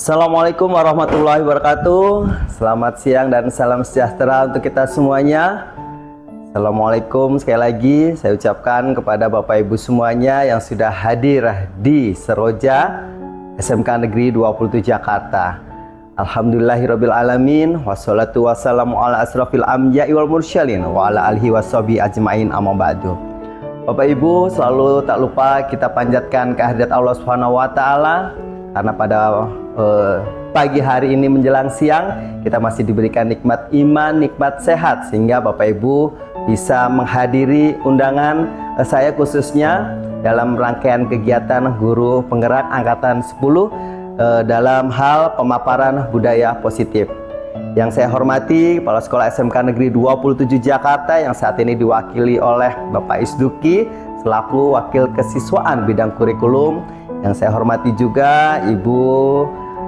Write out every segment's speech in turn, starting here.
Assalamualaikum warahmatullahi wabarakatuh. Selamat siang dan salam sejahtera untuk kita semuanya. Assalamualaikum sekali lagi saya ucapkan kepada Bapak Ibu semuanya yang sudah hadir di Seroja SMK Negeri 27 Jakarta. Alhamdulillahirabbil alamin wassalatu wassalamu ala asrofil anbiya'i wal mursyalin wa ala alihi washabi ajmain amma ba'du. Bapak Ibu selalu tak lupa kita panjatkan kehadirat Allah Subhanahu wa taala karena pada pagi hari ini menjelang siang kita masih diberikan nikmat iman, nikmat sehat sehingga Bapak Ibu bisa menghadiri undangan saya khususnya dalam rangkaian kegiatan guru penggerak angkatan 10 dalam hal pemaparan budaya positif. Yang saya hormati Kepala Sekolah SMK Negeri 27 Jakarta yang saat ini diwakili oleh Bapak Isduki selaku Wakil Kesiswaan Bidang Kurikulum. Yang saya hormati juga Ibu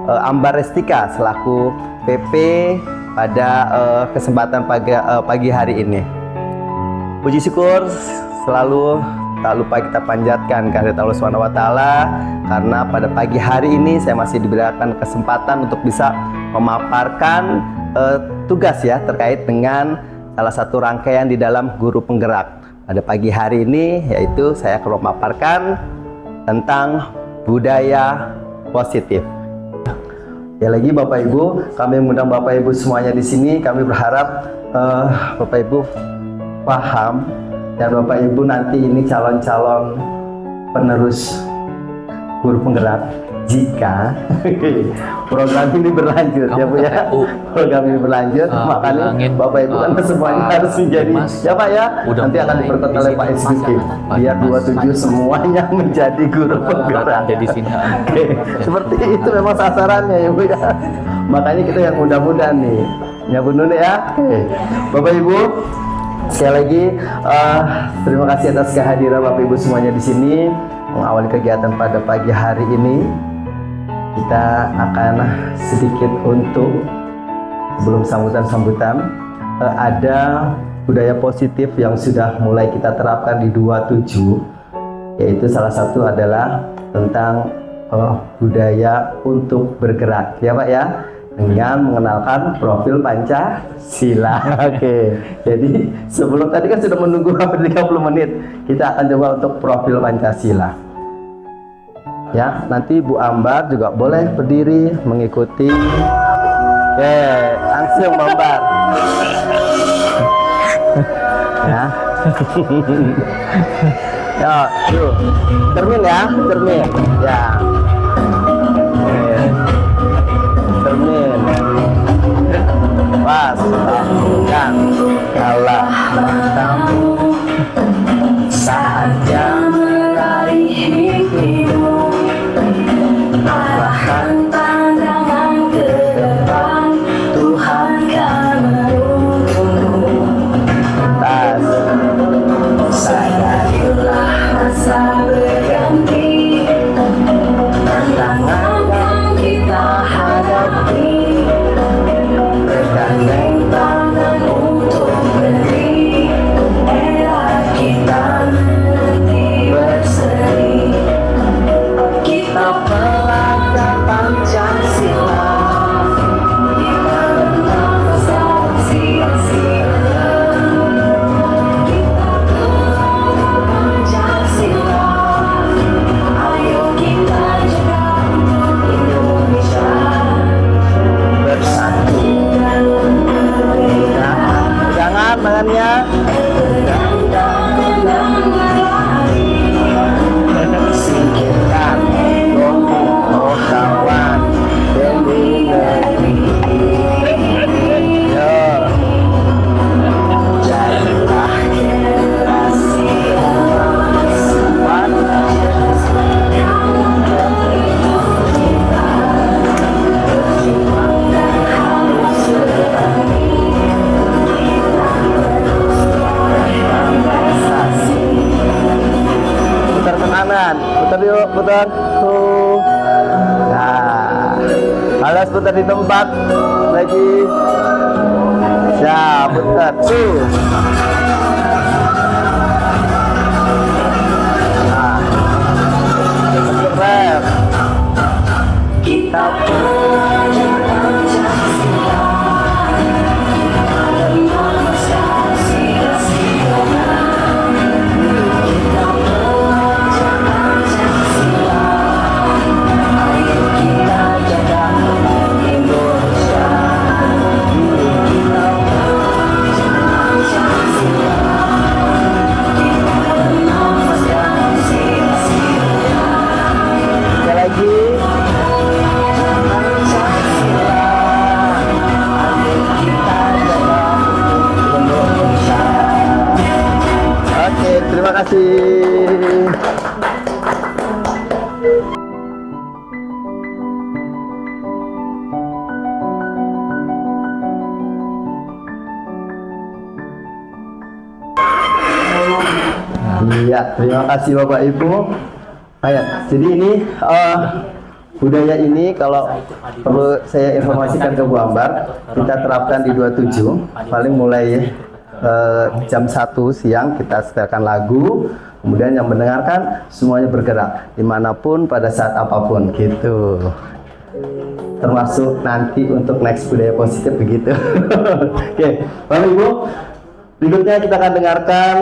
Ambar Restika selaku PP pada kesempatan pagi hari ini. Puji syukur selalu tak lupa kita panjatkan kehadirat Allah Subhanahu wa taala karena pada pagi hari ini saya masih diberikan kesempatan untuk bisa memaparkan tugas ya terkait dengan salah satu rangkaian di dalam guru penggerak. Pada pagi hari ini yaitu saya akan memaparkan tentang budaya positif. Ya lagi Bapak Ibu, kami mengundang Bapak Ibu semuanya di sini. Kami berharap Bapak Ibu paham dan Bapak Ibu nanti ini calon-calon penerus guru penggerak jika program ini berlanjut ya Bu ya. Program ini berlanjut makanya Bapak Ibu kan semuanya harus menjadi ya Pak ya. Nanti akan diperkuat oleh Pak SDK biar 27 semuanya menjadi guru penggerak. Jadi sini. Seperti itu memang sasarannya ya Bu ya. Makanya kita yang muda-muda nih. Ya Bu Nuni ya. Bapak Ibu sekali lagi terima kasih atas kehadiran Bapak Ibu semuanya di sini mengawali kegiatan pada pagi hari ini. Kita akan sedikit untuk sebelum sambutan ada budaya positif yang sudah mulai kita terapkan di 27, yaitu salah satu adalah tentang budaya untuk bergerak ya Pak ya, dengan mengenalkan profil Pancasila. Oke. Jadi sebelum tadi kan sudah menunggu hampir 30 menit, kita akan coba untuk profil Pancasila. Ya, nanti Bu Ambar juga boleh berdiri mengikuti. Oke, langsung Bu Ambar. Ya. Ya, yuk. Cermin ya, cermin. Ya. Oke. Cermin. Pas. Kan. Kalah matamu saatnya meraih hidupmu. Arahkan pandangan ke depan, Tuhan kan menuntunmu. Tas. Sadarilah masa berganti, tantangan yang kita hadapi, bergandeng tangan untuk berdiri, era kita nanti berseri. Kita pelanggar Pancasila, kita bernafas sia-sia. Kita pelanggar Pancasila, ayo kita jaga Indonesia bersatu dalam perbedaan. Jangan tangannya. Singkirkan oh kawan demi negeri. Yo, jadilah generasi emas. Putar ke kanan, putar yuk, putar. Nah, alas putar di tempat lagi. Siap, putar. Nah, rem. Kita Ya, terima kasih Bapak Ibu. Jadi ini budaya ini kalau perlu saya informasikan ke Bu Ambar, kita terapkan di 27, paling mulai jam 1 siang kita setelkan lagu, kemudian yang mendengarkan semuanya bergerak dimanapun pada saat apapun gitu. Termasuk nanti untuk next budaya positif begitu. Oke, Bapak Ibu, berikutnya kita akan dengarkan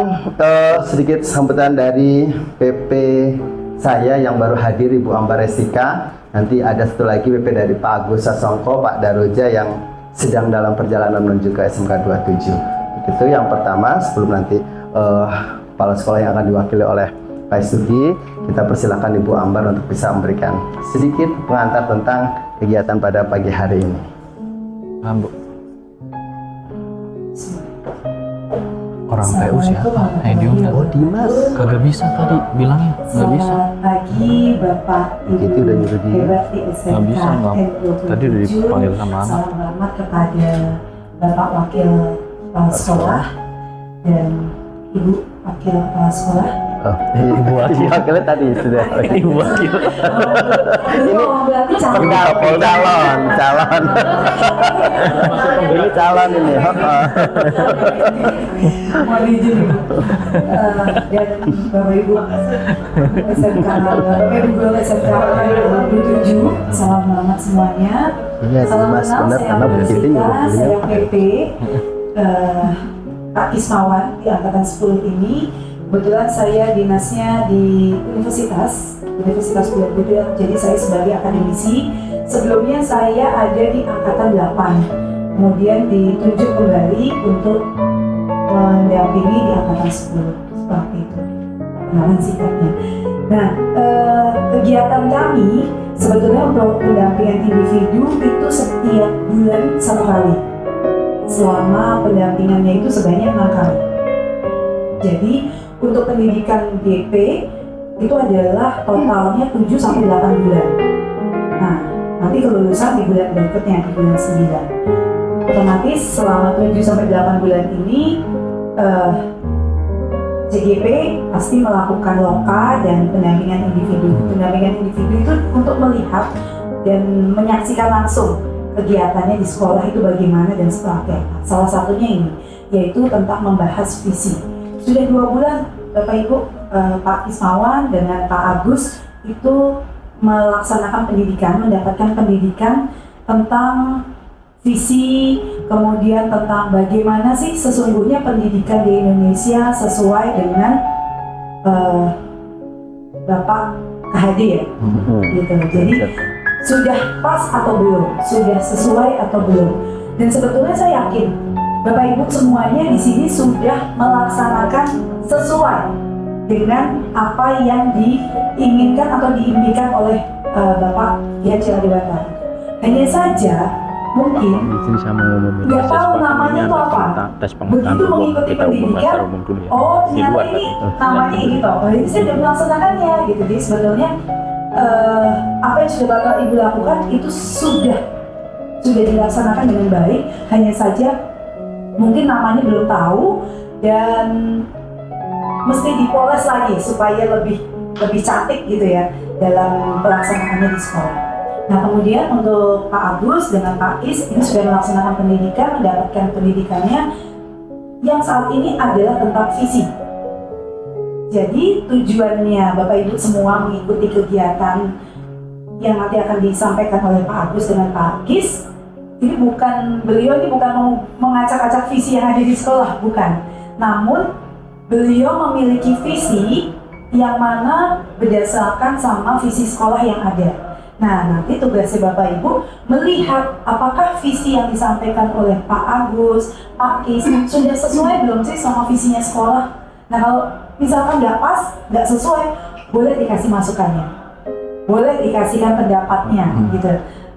sedikit sambutan dari PP saya yang baru hadir, Ibu Ambar Resika. Nanti ada satu lagi PP dari Pak Agus Sasongko, Pak Daroja yang sedang dalam perjalanan menuju ke SMK 27. Itu yang pertama, sebelum nanti kepala sekolah yang akan diwakili oleh Pak Sugi, kita persilakan Ibu Ambar untuk bisa memberikan sedikit pengantar tentang kegiatan pada pagi hari ini. Bu. Orang PU siapa? Dimas. Oh, Dimas. Kagak bisa tadi bilangnya, nggak bisa. Selamat pagi Bapak Ibu. Itu udah nyuruh dia. Hebat di SMK Nggak bisa, nggak. N27. Tadi udah dipanggil sama anak. Salam hormat kepada Bapak Wakil Kepala Sekolah dan Ibu Wakil Kepala Sekolah. Oh, Ibu Wakil tadi sudah. Ibu Wakil. Ini berarti calon. calon. Ini calon ini. Mohon izin Ibu. Dan Bapak Ibu SMK SMK 27, salam hormat semuanya. Iya, Salam Mas, kenal, benar, saya karena Amber begitu Sita, nyuruh beliau. saya PP Pak Kismawan di angkatan 10 ini. Kebetulan saya dinasnya di Universitas Beliau, jadi saya sebagai akademisi. Sebelumnya saya ada di angkatan 8, kemudian ditunjuk kembali untuk mendampingi di angkatan 10, seperti itu perkenalan singkatnya. Nah, kegiatan kami sebetulnya untuk pendampingan individu itu setiap bulan 1 kali. Selama pendampingannya itu sebanyak 6 kali. Jadi untuk pendidikan DP itu adalah totalnya 7-8 bulan. Nah, nanti kelulusan di bulan berikutnya, di bulan 9. Otomatis selama 7-8 bulan ini CGP pasti melakukan loka dan pendampingan individu. Pendampingan individu itu untuk melihat dan menyaksikan langsung kegiatannya di sekolah itu bagaimana dan seperti apa. Salah satunya ini, yaitu tentang membahas visi. Sudah 2 bulan Bapak Ibu, Pak Kismawan dengan Pak Agus itu melaksanakan pendidikan, mendapatkan pendidikan tentang visi, kemudian tentang bagaimana sih sesungguhnya pendidikan di Indonesia sesuai dengan Bapak KHD ya, gitu. Jadi sudah pas atau belum, sudah sesuai atau belum. Dan sebetulnya saya yakin Bapak Ibu semuanya di sini sudah melaksanakan sesuai dengan apa yang diinginkan atau diimpikan oleh Bapak Kiai Ciladewata. Hanya saja mungkin nggak tahu namanya itu apa. Begitu mengikuti pendidikan, oh ternyata ini namanya ini toh. Jadi saya sudah melaksanakannya gitu. Jadi sebetulnya apa yang sudah Bapak Ibu lakukan itu sudah dilaksanakan dengan baik. Hanya saja mungkin namanya belum tahu dan mesti dipoles lagi supaya lebih cantik gitu ya dalam pelaksanaannya di sekolah. Nah kemudian untuk Pak Agus dengan Pak Is ini sudah melaksanakan pendidikan, mendapatkan pendidikannya yang saat ini adalah tentang visi. Jadi tujuannya Bapak Ibu semua mengikuti kegiatan yang nanti akan disampaikan oleh Pak Agus dengan Pak Kis. Beliau ini bukan mau mengacak-acak visi yang ada di sekolah, bukan. Namun beliau memiliki visi yang mana berdasarkan sama visi sekolah yang ada. Nah, nanti tugasnya Bapak Ibu melihat apakah visi yang disampaikan oleh Pak Agus, Pak Kis sudah sesuai belum sih sama visinya sekolah. Nah, kalau misalkan nggak pas, nggak sesuai, boleh dikasih masukannya, boleh dikasihkan pendapatnya, gitu.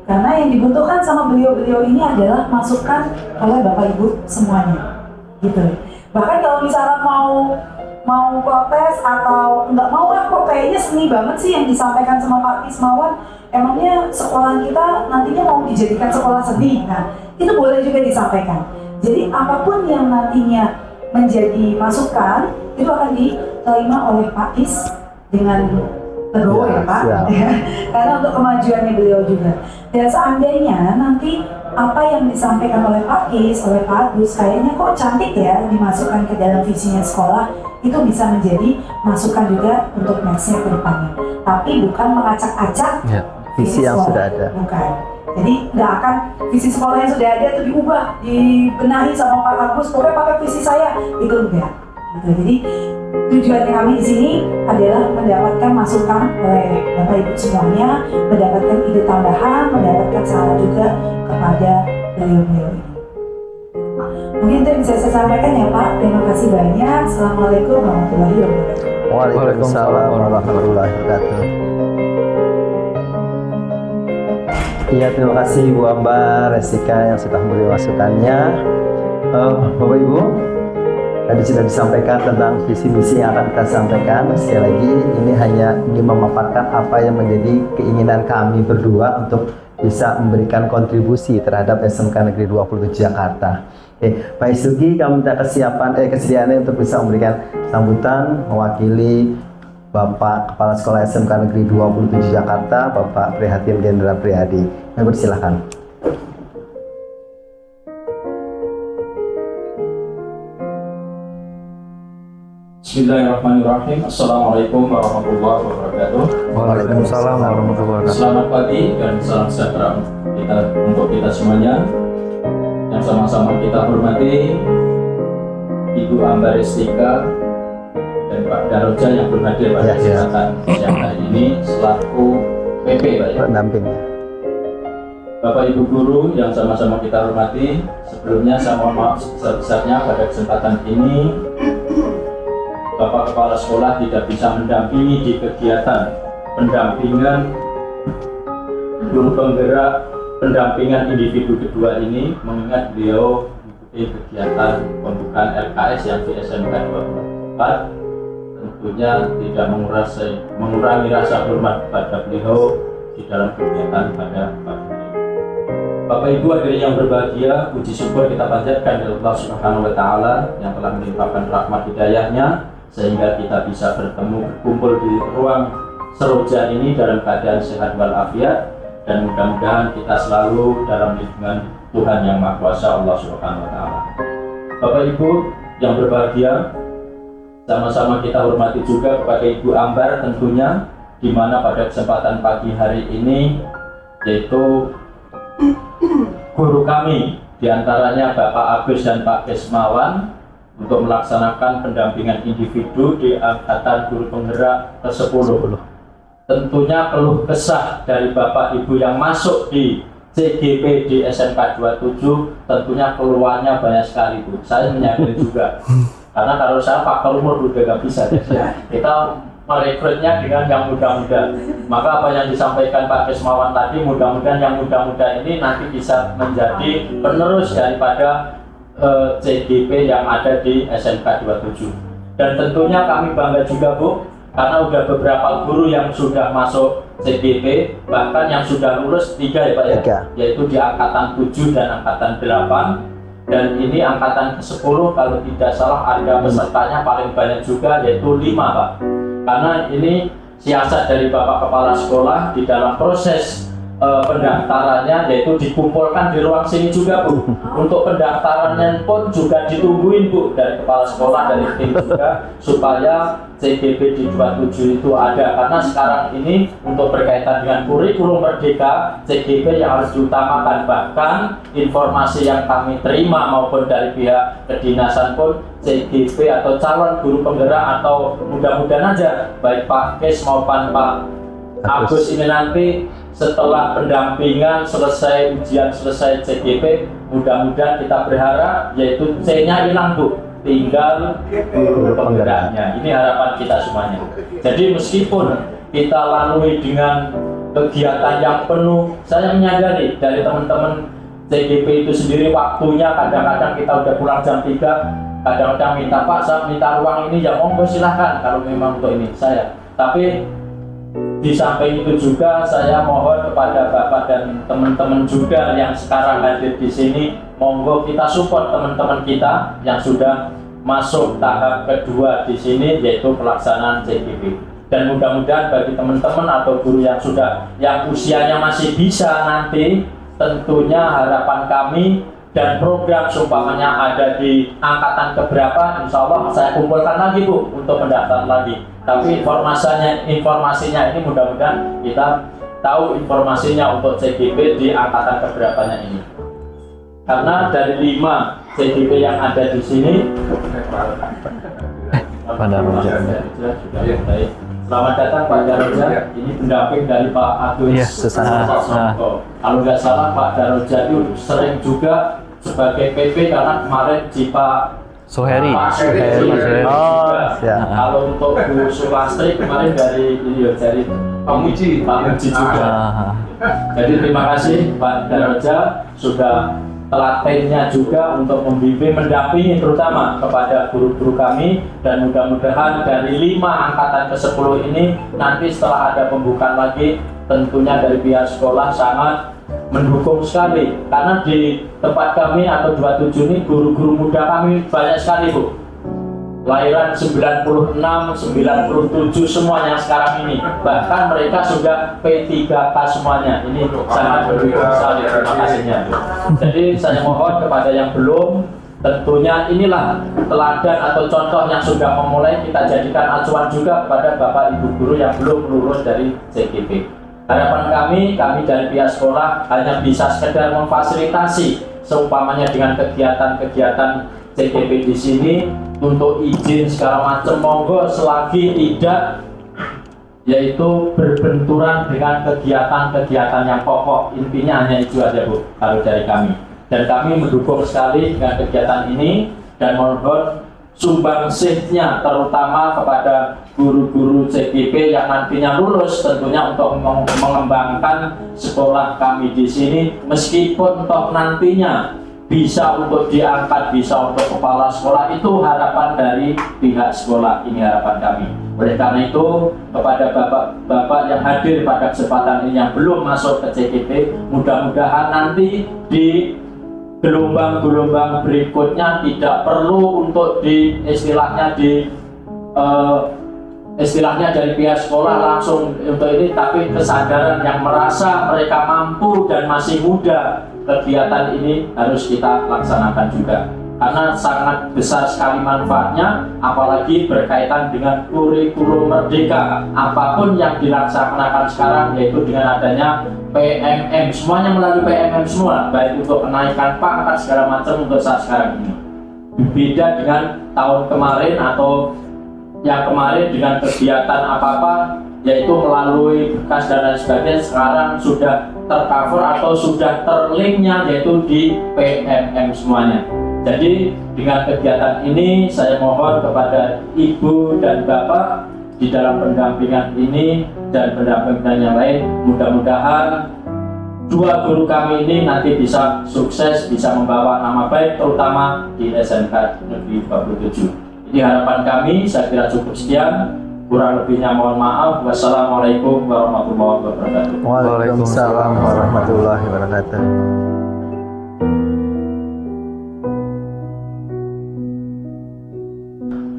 Karena yang dibutuhkan sama beliau-beliau ini adalah masukan oleh Bapak Ibu semuanya, gitu. Bahkan kalau misalnya mau protes atau nggak mau kok kayaknya seni banget sih yang disampaikan sama Pak Kismawan, emangnya sekolah kita nantinya mau dijadikan sekolah seni. Nah, itu boleh juga disampaikan. Jadi apapun yang nantinya menjadi masukan itu akan diterima oleh Pak Is dengan legowo ya Pak, siap. karena untuk kemajuannya beliau juga. Dan seandainya nanti apa yang disampaikan oleh Pak Is, oleh Pak Agus, kayaknya kok cantik ya dimasukkan ke dalam visinya sekolah, itu bisa menjadi masukan juga untuk nextnya ke depannya. Tapi bukan mengacak-acak Ya. Visi yang sekolah. sudah ada. Bukan. Jadi nggak akan visi sekolah yang sudah ada itu diubah, dibenahi sama Pak Agus, pokoknya pakai visi saya, itu enggak. Gitu. Jadi tujuannya kami di sini adalah mendapatkan masukan oleh Bapak Ibu semuanya, mendapatkan ide tambahan, mendapatkan saran juga kepada beliau-beliau ini. Mungkin itu yang bisa saya sampaikan ya Pak. Terima kasih banyak. Assalamualaikum warahmatullahi wabarakatuh. Waalaikumsalam warahmatullahi wabarakatuh. Iya, terima kasih Bu Ambar, Resika yang sudah memberi masukannya. Bapak Ibu, tadi sudah disampaikan tentang visi misi yang akan kita sampaikan. Sekali lagi, ini hanya ingin memaparkan apa yang menjadi keinginan kami berdua untuk bisa memberikan kontribusi terhadap SMK Negeri 27 Jakarta. Oke, Pak Isugi, kami minta kesediaannya untuk bisa memberikan sambutan mewakili Bapak Kepala Sekolah SMK Negeri 27 Jakarta, Bapak Prihatin Gendra Prihadi. Kami persilahkan. Bismillahirrahmanirrahim. Assalamualaikum warahmatullahi wabarakatuh. Waalaikumsalam warahmatullahi wabarakatuh. Selamat pagi dan salam sejahtera untuk kita semuanya. Yang sama-sama kita hormati Ibu Ambar Restika dan Pak Daroja yang belum hadir pada kesempatan siang hari ini selaku PP Pak ya. Pendamping. Bapak Ibu guru yang sama-sama kita hormati, sebelumnya saya mohon maaf sebesar-besarnya pada kesempatan ini Bapak Kepala Sekolah tidak bisa mendampingi di kegiatan pendampingan guru penggerak pendampingan individu kedua ini, mengingat beliau mengikuti kegiatan pembukaan LKS yang di SMK 24, tentunya tidak mengurangi rasa hormat kepada beliau di dalam kegiatan pada pagi ini. Bapak Ibu hadirin yang berbahagia, puji syukur kita panjatkan kepada Allah Subhanahu wa taala yang telah melimpahkan rahmat hidayahnya sehingga kita bisa berkumpul di ruang seroja ini dalam keadaan sehat walafiat, dan mudah-mudahan kita selalu dalam lindungan Tuhan Yang Maha Kuasa Allah Subhanahu wa taala. Bapak Ibu yang berbahagia, sama-sama kita hormati juga kepada Ibu Ambar tentunya, di mana pada kesempatan pagi hari ini yaitu guru kami, diantaranya Bapak Agus dan Pak Kesmawan, untuk melaksanakan pendampingan individu di angkatan guru penggerak ke-10. Tentunya keluh kesah dari Bapak Ibu yang masuk di CGP di SMK 27, tentunya keluhannya banyak sekali Bu. Saya menyadari juga, karena kalau saya faktor umur udah gak bisa ya. Kita merekrutnya dengan yang muda-muda. Maka apa yang disampaikan Pak Kesmawan tadi, mudah-mudahan yang muda-muda ini nanti bisa menjadi penerus daripada CGP yang ada di SMK 27. Dan tentunya kami bangga juga Bu, karena udah beberapa guru yang sudah masuk CGP, bahkan yang sudah lulus 3 ya Pak ya, yaitu di angkatan 7 dan angkatan 8. Dan ini angkatan ke-10 kalau tidak salah ada pesertanya paling banyak juga, yaitu 5 Pak. Karena ini siasat dari Bapak Kepala Sekolah di dalam proses pendaftarannya, yaitu dikumpulkan di ruang sini juga Bu. Untuk pendaftarannya pun juga ditungguin Bu dari Kepala Sekolah, dari tim juga, supaya CGP di 27 itu ada. Karena sekarang ini untuk berkaitan dengan kurikulum merdeka, CGP yang harus diutamakan. Bahkan informasi yang kami terima maupun dari pihak kedinasan pun, CGP atau calon guru penggerak atau mudah-mudahan aja baik Pak Kes maupun Pak Agus ini nanti setelah pendampingan selesai, ujian selesai CGP, mudah-mudahan kita berharap yaitu C-nya hilang Bu, tinggal guru penggeraknya. Ini harapan kita semuanya. Jadi meskipun kita lalui dengan kegiatan yang penuh, saya menyadari dari teman-teman CGP itu sendiri waktunya kadang-kadang kita udah pulang jam 3, kadang-kadang minta Pak, saya minta ruang ini, ya monggo silahkan kalau memang untuk ini saya. Tapi di samping itu juga saya mohon kepada Bapak dan teman-teman juga yang sekarang hadir di sini, monggo kita support teman-teman kita yang sudah masuk tahap kedua di sini, yaitu pelaksanaan CGP. Dan mudah-mudahan bagi teman-teman atau guru yang usianya masih bisa nanti, tentunya harapan kami dan program seumpamanya ada di angkatan keberapa, insya Allah saya kumpulkan lagi Bu untuk mendaftar lagi. Tapi informasinya ini mudah-mudahan kita tahu informasinya untuk CGP di angkatan keberapanya ini. Karena dari 5 CGP yang ada di sini, Pak Daroja. Selamat datang Pak Daroja. Ini pendamping dari Pak Agus. Iya, Susana. Kalau nggak salah Pak Daroja itu sering juga sebagai PP karena kemarin di Pak Suheri. Oh, siap. Kalau untuk Bu Sulastri kemarin dari Pak Muji juga. Jadi terima kasih Pak Daroja sudah telatennya juga untuk membimbing, mendampingi terutama kepada guru-guru kami, dan mudah-mudahan dari 5 angkatan ke-10 ini nanti setelah ada pembukaan lagi tentunya dari pihak sekolah sangat mendukung sekali, karena di tempat kami atau 27 ini guru-guru muda kami banyak sekali Bu, lahiran 96, 97 semuanya sekarang ini, bahkan mereka sudah P3K semuanya. Ini sangat mendukung sekali, terima kasihnya Bu. Jadi saya mohon kepada yang belum, tentunya inilah teladan atau contoh yang sudah memulai kita jadikan acuan juga kepada Bapak Ibu guru yang belum lulus dari CGP. Harapan kami dari pihak sekolah hanya bisa sekedar memfasilitasi seumpamanya dengan kegiatan-kegiatan CGP di sini untuk izin segala macam, monggo selagi tidak yaitu berbenturan dengan kegiatan-kegiatan yang pokok. Intinya hanya itu aja Bu kalau dari kami, dan kami mendukung sekali dengan kegiatan ini dan mohon sumbangsihnya terutama kepada guru-guru CGP yang nantinya lulus, tentunya untuk mengembangkan sekolah kami di sini, meskipun toh nantinya bisa untuk diangkat, bisa untuk kepala sekolah, itu harapan dari pihak sekolah, ini harapan kami. Oleh karena itu kepada bapak-bapak yang hadir pada kesempatan ini yang belum masuk ke CGP, mudah-mudahan nanti di gelombang-gelombang berikutnya tidak perlu untuk istilahnya dari pihak sekolah langsung untuk ini, tapi kesadaran yang merasa mereka mampu dan masih muda, kegiatan ini harus kita laksanakan juga, karena sangat besar sekali manfaatnya, apalagi berkaitan dengan kurikulum merdeka. Apapun yang dilaksanakan sekarang, yaitu dengan adanya PMM, semuanya melalui PMM semua, baik untuk kenaikan pangkat segala macam untuk saat sekarang ini. Berbeda dengan tahun kemarin atau yang kemarin dengan kegiatan apa-apa, yaitu melalui bekas dan lain sebagainya, sekarang sudah tercover atau sudah terlinknya yaitu di PMM semuanya. Jadi dengan kegiatan ini saya mohon kepada Ibu dan Bapak di dalam pendampingan ini dan pendampingan yang lain, mudah-mudahan 2 guru kami ini nanti bisa sukses, bisa membawa nama baik terutama di SMK Negeri 27. Ini harapan kami, saya kira cukup sekian. Kurang lebihnya mohon maaf. Wassalamualaikum warahmatullahi wabarakatuh. Waalaikumsalam warahmatullahi wabarakatuh.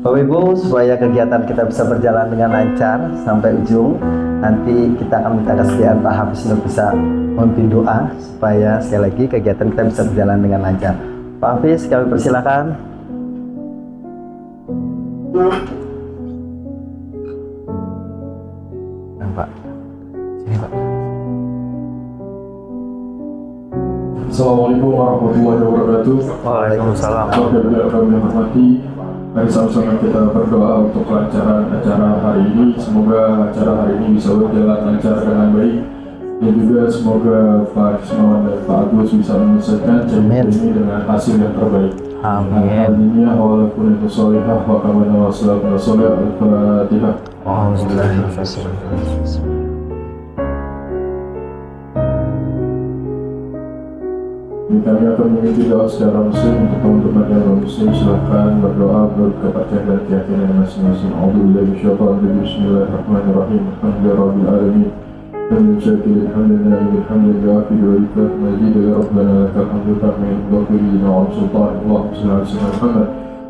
Bapak Ibu, supaya kegiatan kita bisa berjalan dengan lancar sampai ujung, nanti kita akan minta kesediaan Pak Hafiz untuk bisa memimpin doa supaya sekali lagi kegiatan kita bisa berjalan dengan lancar. Pak Hafiz, kami persilakan. Pak, sini Pak. Assalamualaikum warahmatullahi wabarakatuh. Waalaikumsalam. Alhamdulillah kami hormati. Mari sama-sama kita berdoa untuk kelancaran acara hari ini. Semoga acara hari ini bisa berjalan lancar dengan baik, dan juga semoga Pak Kismawan dan Pak Agus bisa menyelesaikan cerita ini dengan hasil yang terbaik. Amin. Amin. Walaupun itu solihah wa kamana wa salam wa salam al-fatihah. Kami akan mengikuti doa secara muslim. Untuk teman-teman yang non-muslim silahkan berdoa menurut kepercayaan dan keyakinan masing-masing. Bismillahirrahmanirrahim. Alhamdulillahirabbil alamin. Hamdan syakiran hamdan bilhamdillah fi dzalika mazid ya rabbana lakal hamdu kama yanbaghi li sultan. Allahumma shalli ala sayyidina Muhammad.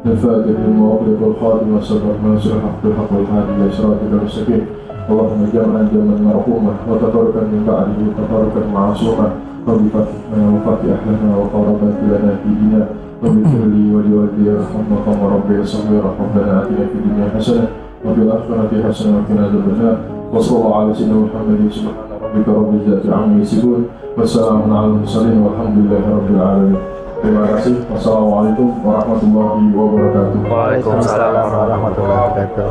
الفاتح لما أغلق الخاتم والسبب ناصر الحق بالحق والهادي إلى صراطك المستقيم اللهم جمعا جمعا مرحوما وتفرقا من بعده تفرقا معصوما وبفتحنا وفتح لنا وقربت لنا في دينا وبكر لي ولوالدي ارحمهم ربي صغير ربنا آتنا في الدنيا حسنة وفي الآخرة حسنة وقنا عذاب النار وصلى الله على سيدنا محمد سبحان ربك رب العزة عما يصفون والسلام على المرسلين والحمد لله رب العالمين. Terima kasih. Wassalamualaikum warahmatullahi wabarakatuh. Waalaikumsalam warahmatullahi wabarakatuh.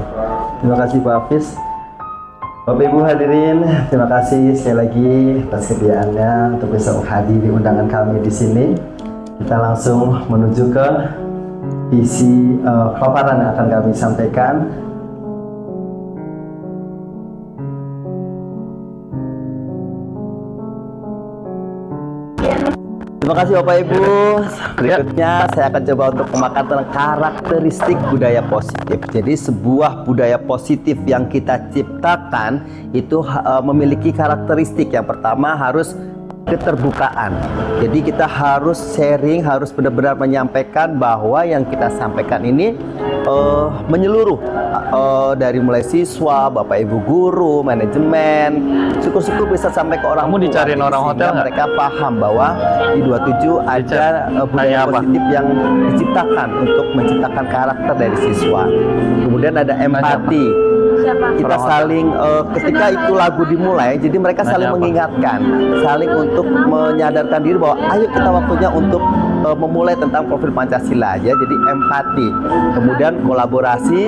Terima kasih Pak Hafiz. Bapak Ibu hadirin, terima kasih sekali lagi atas kesediaannya untuk bisa menghadiri undangan kami di sini. Kita langsung menuju ke isi paparan yang akan kami sampaikan. Terima kasih Bapak Ibu. Berikutnya saya akan coba untuk memakan tentang karakteristik budaya positif. Jadi sebuah budaya positif yang kita ciptakan itu memiliki karakteristik. Yang pertama harus keterbukaan. Jadi kita harus sharing, harus benar-benar menyampaikan bahwa yang kita sampaikan ini menyeluruh dari mulai siswa, Bapak Ibu guru, manajemen, syukur-syukur bisa sampai ke orang Kamu dicariin tua. orang Sehingga hotel nggak? mereka paham bahwa di 27 ada budaya Apa? positif yang diciptakan untuk menciptakan karakter dari siswa. Kemudian ada empati. Kita saling ketika itu lagu dimulai, jadi mereka saling mengingatkan, saling untuk menyadarkan diri bahwa ayo kita waktunya untuk memulai tentang profil Pancasila aja. Jadi empati. Kemudian kolaborasi,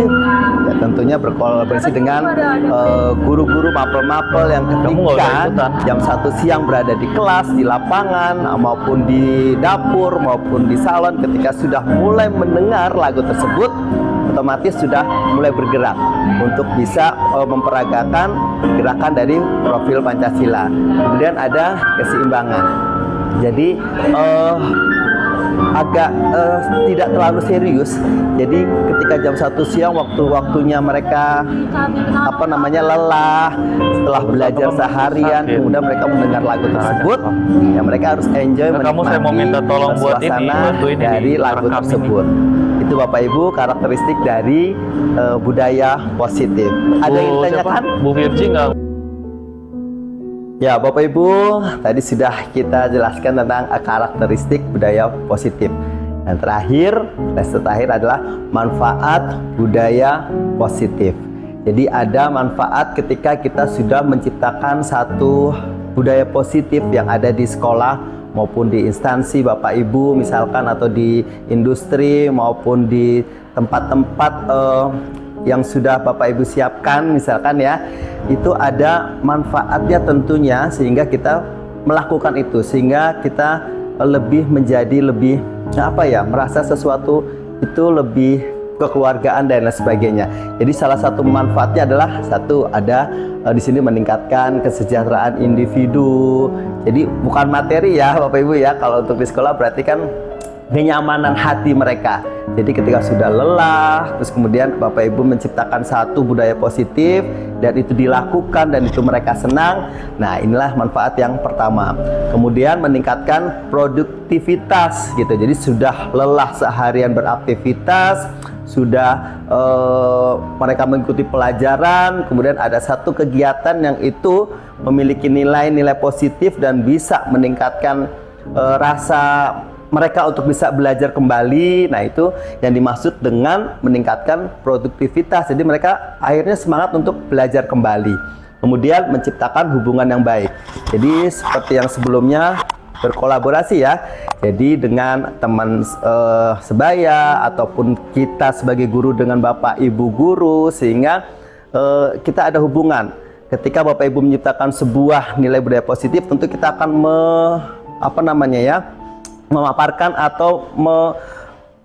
ya tentunya berkolaborasi dengan guru-guru mapel-mapel yang ketika jam 1 siang berada di kelas, di lapangan, maupun di dapur, maupun di salon, ketika sudah mulai mendengar lagu tersebut, otomatis sudah mulai bergerak untuk bisa memperagakan gerakan dari profil Pancasila. Kemudian ada keseimbangan. Jadi agak tidak terlalu serius. Jadi ketika jam 1 siang waktunya mereka lelah setelah belajar seharian, kemudian mereka mendengar lagu tersebut, ya mereka harus enjoy menikmati saya mau minta tolong buat ini, suasana bantuin ini, dari lagu rekam tersebut. Itu Bapak Ibu karakteristik dari budaya positif. Ada yang ditanyakan? Bu Virgi nggak? Ya Bapak Ibu, tadi sudah kita jelaskan tentang karakteristik budaya positif. Dan terakhir adalah manfaat budaya positif. Jadi ada manfaat ketika kita sudah menciptakan satu budaya positif yang ada di sekolah maupun di instansi Bapak Ibu misalkan, atau di industri maupun di tempat-tempat yang sudah Bapak Ibu siapkan misalkan ya. Itu ada manfaatnya tentunya, sehingga kita melakukan itu, sehingga kita menjadi lebih merasa sesuatu itu lebih kekeluargaan dan lain sebagainya. Jadi salah satu manfaatnya adalah di sini meningkatkan kesejahteraan individu. Jadi bukan materi ya Bapak Ibu ya, kalau untuk di sekolah berarti kan kenyamanan hati mereka. Jadi ketika sudah lelah, terus kemudian Bapak Ibu menciptakan satu budaya positif dan itu dilakukan dan itu mereka senang. Nah, inilah manfaat yang pertama. Kemudian meningkatkan produktivitas gitu. Jadi sudah lelah seharian beraktivitas, sudah mereka mengikuti pelajaran, kemudian ada satu kegiatan yang itu memiliki nilai-nilai positif dan bisa meningkatkan rasa mereka untuk bisa belajar kembali. Nah, itu yang dimaksud dengan meningkatkan produktivitas. Jadi mereka akhirnya semangat untuk belajar kembali. Kemudian menciptakan hubungan yang baik. Jadi seperti yang sebelumnya, berkolaborasi ya. Jadi dengan teman sebaya ataupun kita sebagai guru dengan Bapak Ibu guru, sehingga kita ada hubungan. Ketika Bapak Ibu menciptakan sebuah nilai budaya positif, tentu kita akan memaparkan atau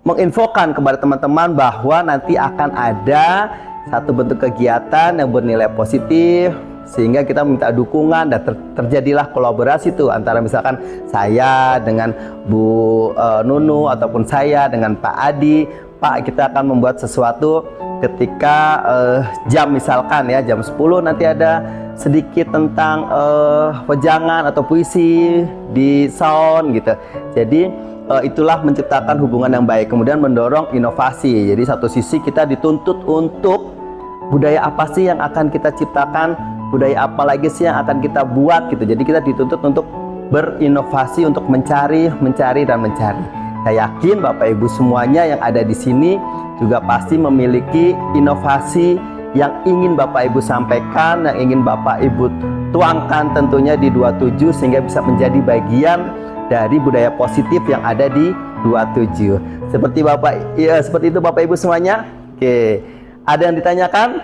menginfokan kepada teman-teman bahwa nanti akan ada satu bentuk kegiatan yang bernilai positif, sehingga kita minta dukungan dan terjadilah kolaborasi itu antara misalkan saya dengan Bu Nunu ataupun saya dengan Pak Adi. Pak, kita akan membuat sesuatu ketika jam misalkan ya jam 10 nanti ada sedikit tentang wejangan atau puisi di sound gitu. Jadi itulah menciptakan hubungan yang baik, kemudian mendorong inovasi. Jadi satu sisi kita dituntut untuk budaya apa sih yang akan kita ciptakan, budaya apa lagi sih yang akan kita buat gitu. Jadi kita dituntut untuk berinovasi, untuk mencari dan mencari. Saya yakin Bapak Ibu semuanya yang ada di sini juga pasti memiliki inovasi yang ingin Bapak Ibu sampaikan, yang ingin Bapak Ibu tuangkan tentunya di 27 sehingga bisa menjadi bagian dari budaya positif yang ada di 27. Seperti seperti itu Bapak Ibu semuanya. Oke, ada yang ditanyakan?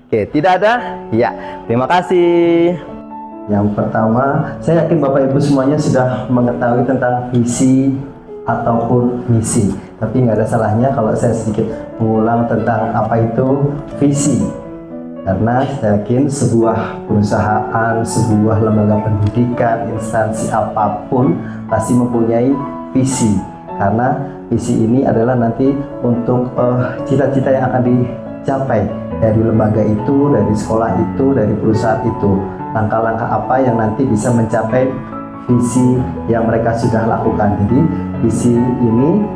Oke, tidak ada? Ya, terima kasih. Yang pertama, saya yakin Bapak Ibu semuanya sudah mengetahui tentang visi ataupun misi. Tapi nggak ada salahnya kalau saya sedikit mengulang tentang apa itu visi. Karena saya yakin sebuah perusahaan, sebuah lembaga pendidikan, instansi apapun pasti mempunyai visi. Karena visi ini adalah nanti untuk cita-cita yang akan dicapai dari lembaga itu, dari sekolah itu, dari perusahaan itu. Langkah-langkah apa yang nanti bisa mencapai visi yang mereka sudah lakukan. Jadi visi ini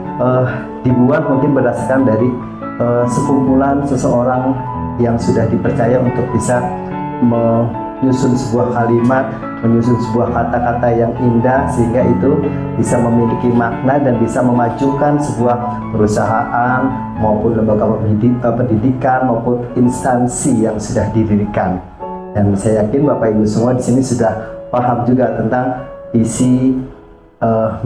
dibuat mungkin berdasarkan dari sekumpulan seseorang yang sudah dipercaya untuk bisa menyusun sebuah kalimat, menyusun sebuah kata-kata yang indah sehingga itu bisa memiliki makna dan bisa memajukan sebuah perusahaan maupun lembaga pendidikan maupun instansi yang sudah didirikan. Dan saya yakin Bapak Ibu semua di sini sudah paham juga tentang visi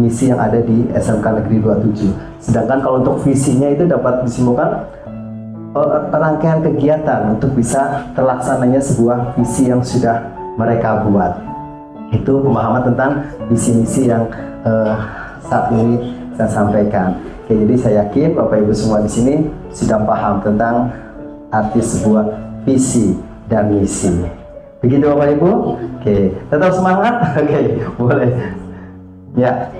misi yang ada di SMK Negeri 27. Sedangkan kalau untuk visinya itu dapat disimpulkan rangkaian kegiatan untuk bisa terlaksananya sebuah visi yang sudah mereka buat. Itu pemahaman tentang visi misi yang saat ini saya sampaikan. Oke, jadi saya yakin Bapak Ibu semua di sini sudah paham tentang arti sebuah visi dan misi. Begitu Bapak Ibu? Oke, tetap semangat. Oke, boleh. Ya,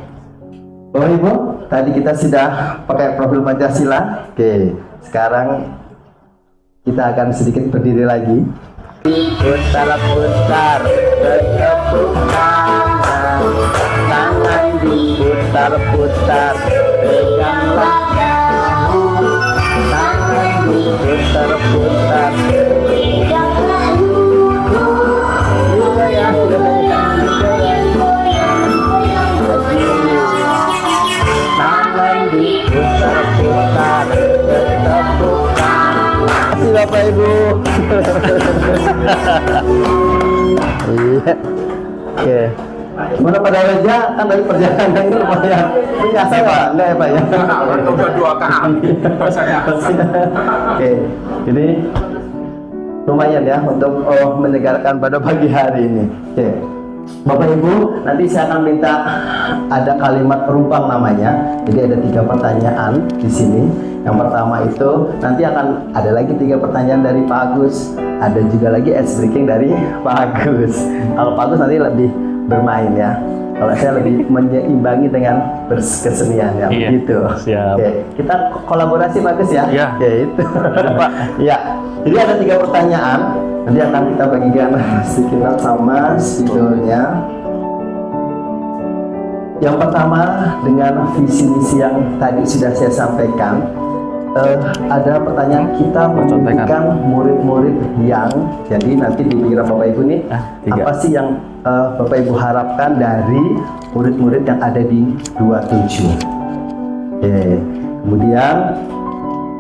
Bapak Ibu, tadi kita sudah pakai profil Pancasila. Oke, sekarang kita akan sedikit berdiri lagi. Putar-putar, bertepuk tangan, tangan diputar-putar, peganglah dagu, tangan diputar-putar, peganglah dagu, goyang, goyang, tangan diputar-putar, bertepuk tangan. Terima kasih Bapak Ibu. Iya. Oke. Gimana pada Reja? Kan dari perjalanan ini lumayan biasa Pak? Enggak ya Pak ya? Udah 2 kali saya. Oke. Jadi lumayan ya untuk menyegarkan pada pagi hari ini. Oke. Bapak Ibu, nanti saya akan minta ada kalimat perumpang namanya. Jadi ada 3 pertanyaan di sini. Yang pertama itu nanti akan ada lagi 3 pertanyaan dari Pak Agus. Ada juga lagi ice breaking dari Pak Agus. Kalau Pak Agus nanti lebih bermain ya. Kalau saya lebih menyeimbangi dengan kesenian ya. Iya, Begitu. siap. Oke, kita kolaborasi Pak Agus ya. Iya. Oke, itu. Pak. Ya. Jadi ada 3 pertanyaan. Nanti akan kita bagikan sedikit sama spidolnya. Yang pertama dengan visi misi yang tadi sudah saya sampaikan, ada pertanyaan kita menunjukkan murid-murid yang, jadi nanti di pikiran Bapak Ibu nih, apa sih yang Bapak Ibu harapkan dari murid-murid yang ada di 27. Oke. Kemudian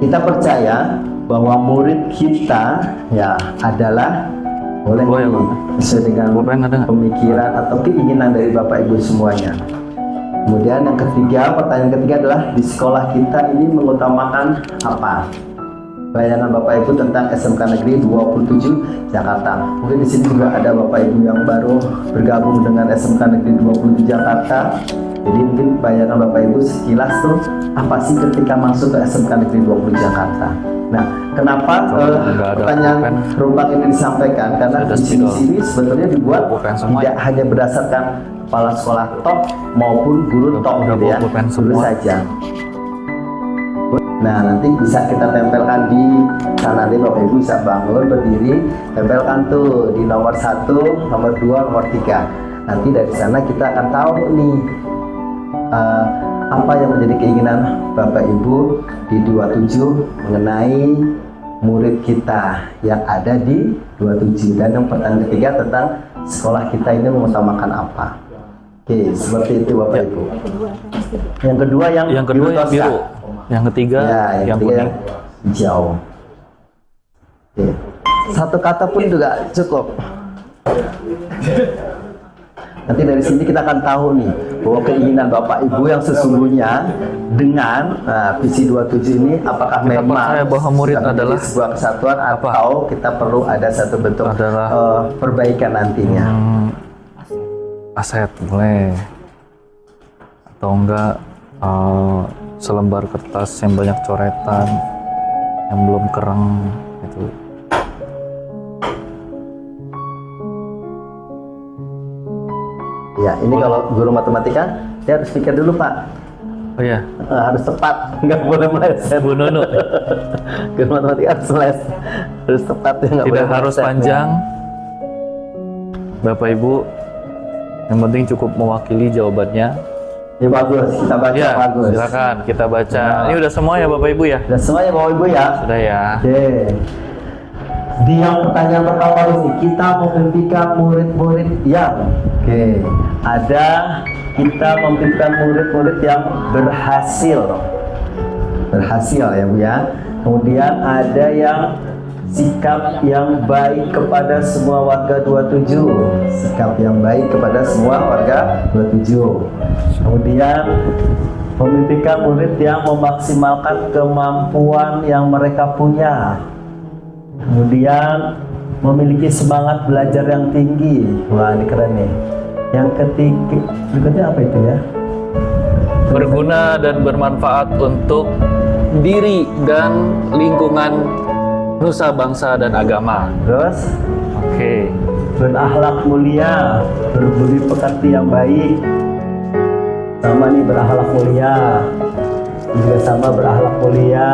kita percaya bahwa murid kita ya adalah boleh sesuai dengan pemikiran atau keinginan dari Bapak Ibu semuanya. Kemudian yang ketiga, pertanyaan ketiga adalah di sekolah kita ini mengutamakan apa? Bayangan Bapak Ibu tentang SMK Negeri 27 Jakarta. Mungkin di sini juga ada Bapak Ibu yang baru bergabung dengan SMK Negeri 27 Jakarta. Jadi mungkin bayangan Bapak Ibu sekilas tuh apa sih ketika masuk ke SMK Negeri 20 Jakarta. Nah, kenapa pertanyaan perumpang ini disampaikan? Karena di sini sebetulnya dibuat tidak hanya berdasarkan kepala sekolah top maupun guru top gitu ya, guru saja. Nah, nanti bisa kita tempelkan di sana, nanti Bapak Ibu bisa bangun, berdiri, tempelkan tuh di nomor 1, nomor 2, nomor 3. Nanti dari sana kita akan tahu nih apa yang menjadi keinginan Bapak Ibu di 27 mengenai murid kita yang ada di 27, dan yang pertanyaan ketiga tentang sekolah kita ini mengutamakan apa. Oke, seperti itu Bapak Ibu. Yang kedua yang kedua yang Tosca. biru. Yang ketiga Ya, yang ketiga kuning. yang hijau. Oke. Satu kata pun juga cukup. Nanti dari sini kita akan tahu nih bahwa keinginan Bapak Ibu yang sesungguhnya dengan visi 27 ini apakah Kita memang percaya bahwa murid sudah menjadi adalah sebuah kesatuan apa? atau kita perlu ada satu bentuk Adalah perbaikan nantinya. Aset boleh, atau enggak selembar kertas yang banyak coretan yang belum kereng gitu. Ya, ini kalau guru matematika dia harus pikir dulu Pak. Oh iya, Harus tepat, nggak boleh meleset. Bu Nunu. Guru matematika harus tepat ya, nggak Tidak boleh harus meleset. panjang, Bapak Ibu. Yang penting cukup mewakili jawabannya. Ya bagus, kita baca Ya, bagus. silakan kita baca. Ya. Ini udah semua ya Bapak Ibu ya? Sudah semuanya Bapak Ibu ya. Sudah ya. Oke. Di yang pertanyaan pertama ini kita memimpikan murid-murid yang ada kita memimpikan murid-murid yang berhasil ya Bu ya. Kemudian ada yang sikap yang baik kepada semua warga 27, sikap yang baik kepada semua warga 27. Kemudian memimpikan murid yang memaksimalkan kemampuan yang mereka punya. Kemudian memiliki semangat belajar yang tinggi. Wah, ini keren nih. Yang ketiga, berikutnya apa itu ya? Berguna dan bermanfaat untuk diri dan lingkungan nusa bangsa dan agama. Terus Oke. berakhlak mulia, berbudi pekerti yang baik. Sama nih berakhlak mulia. Juga sama berakhlak mulia.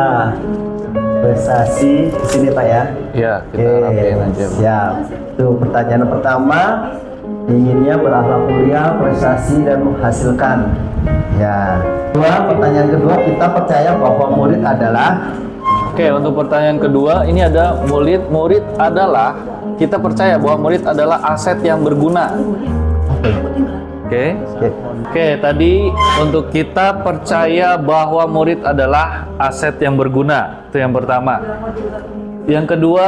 Prestasi di sini Pak ya. Ya, kita rapiin aja. Siap. Tuh pertanyaan pertama, inginnya berakhlak mulia, prestasi dan menghasilkan. Ya. Pertanyaan kedua, kita percaya bahwa murid adalah Oke, untuk pertanyaan kedua, ini ada murid adalah, kita percaya bahwa murid adalah aset yang berguna. Oke. Oke, tadi untuk kita percaya bahwa murid adalah aset yang berguna. Itu yang pertama. Yang kedua,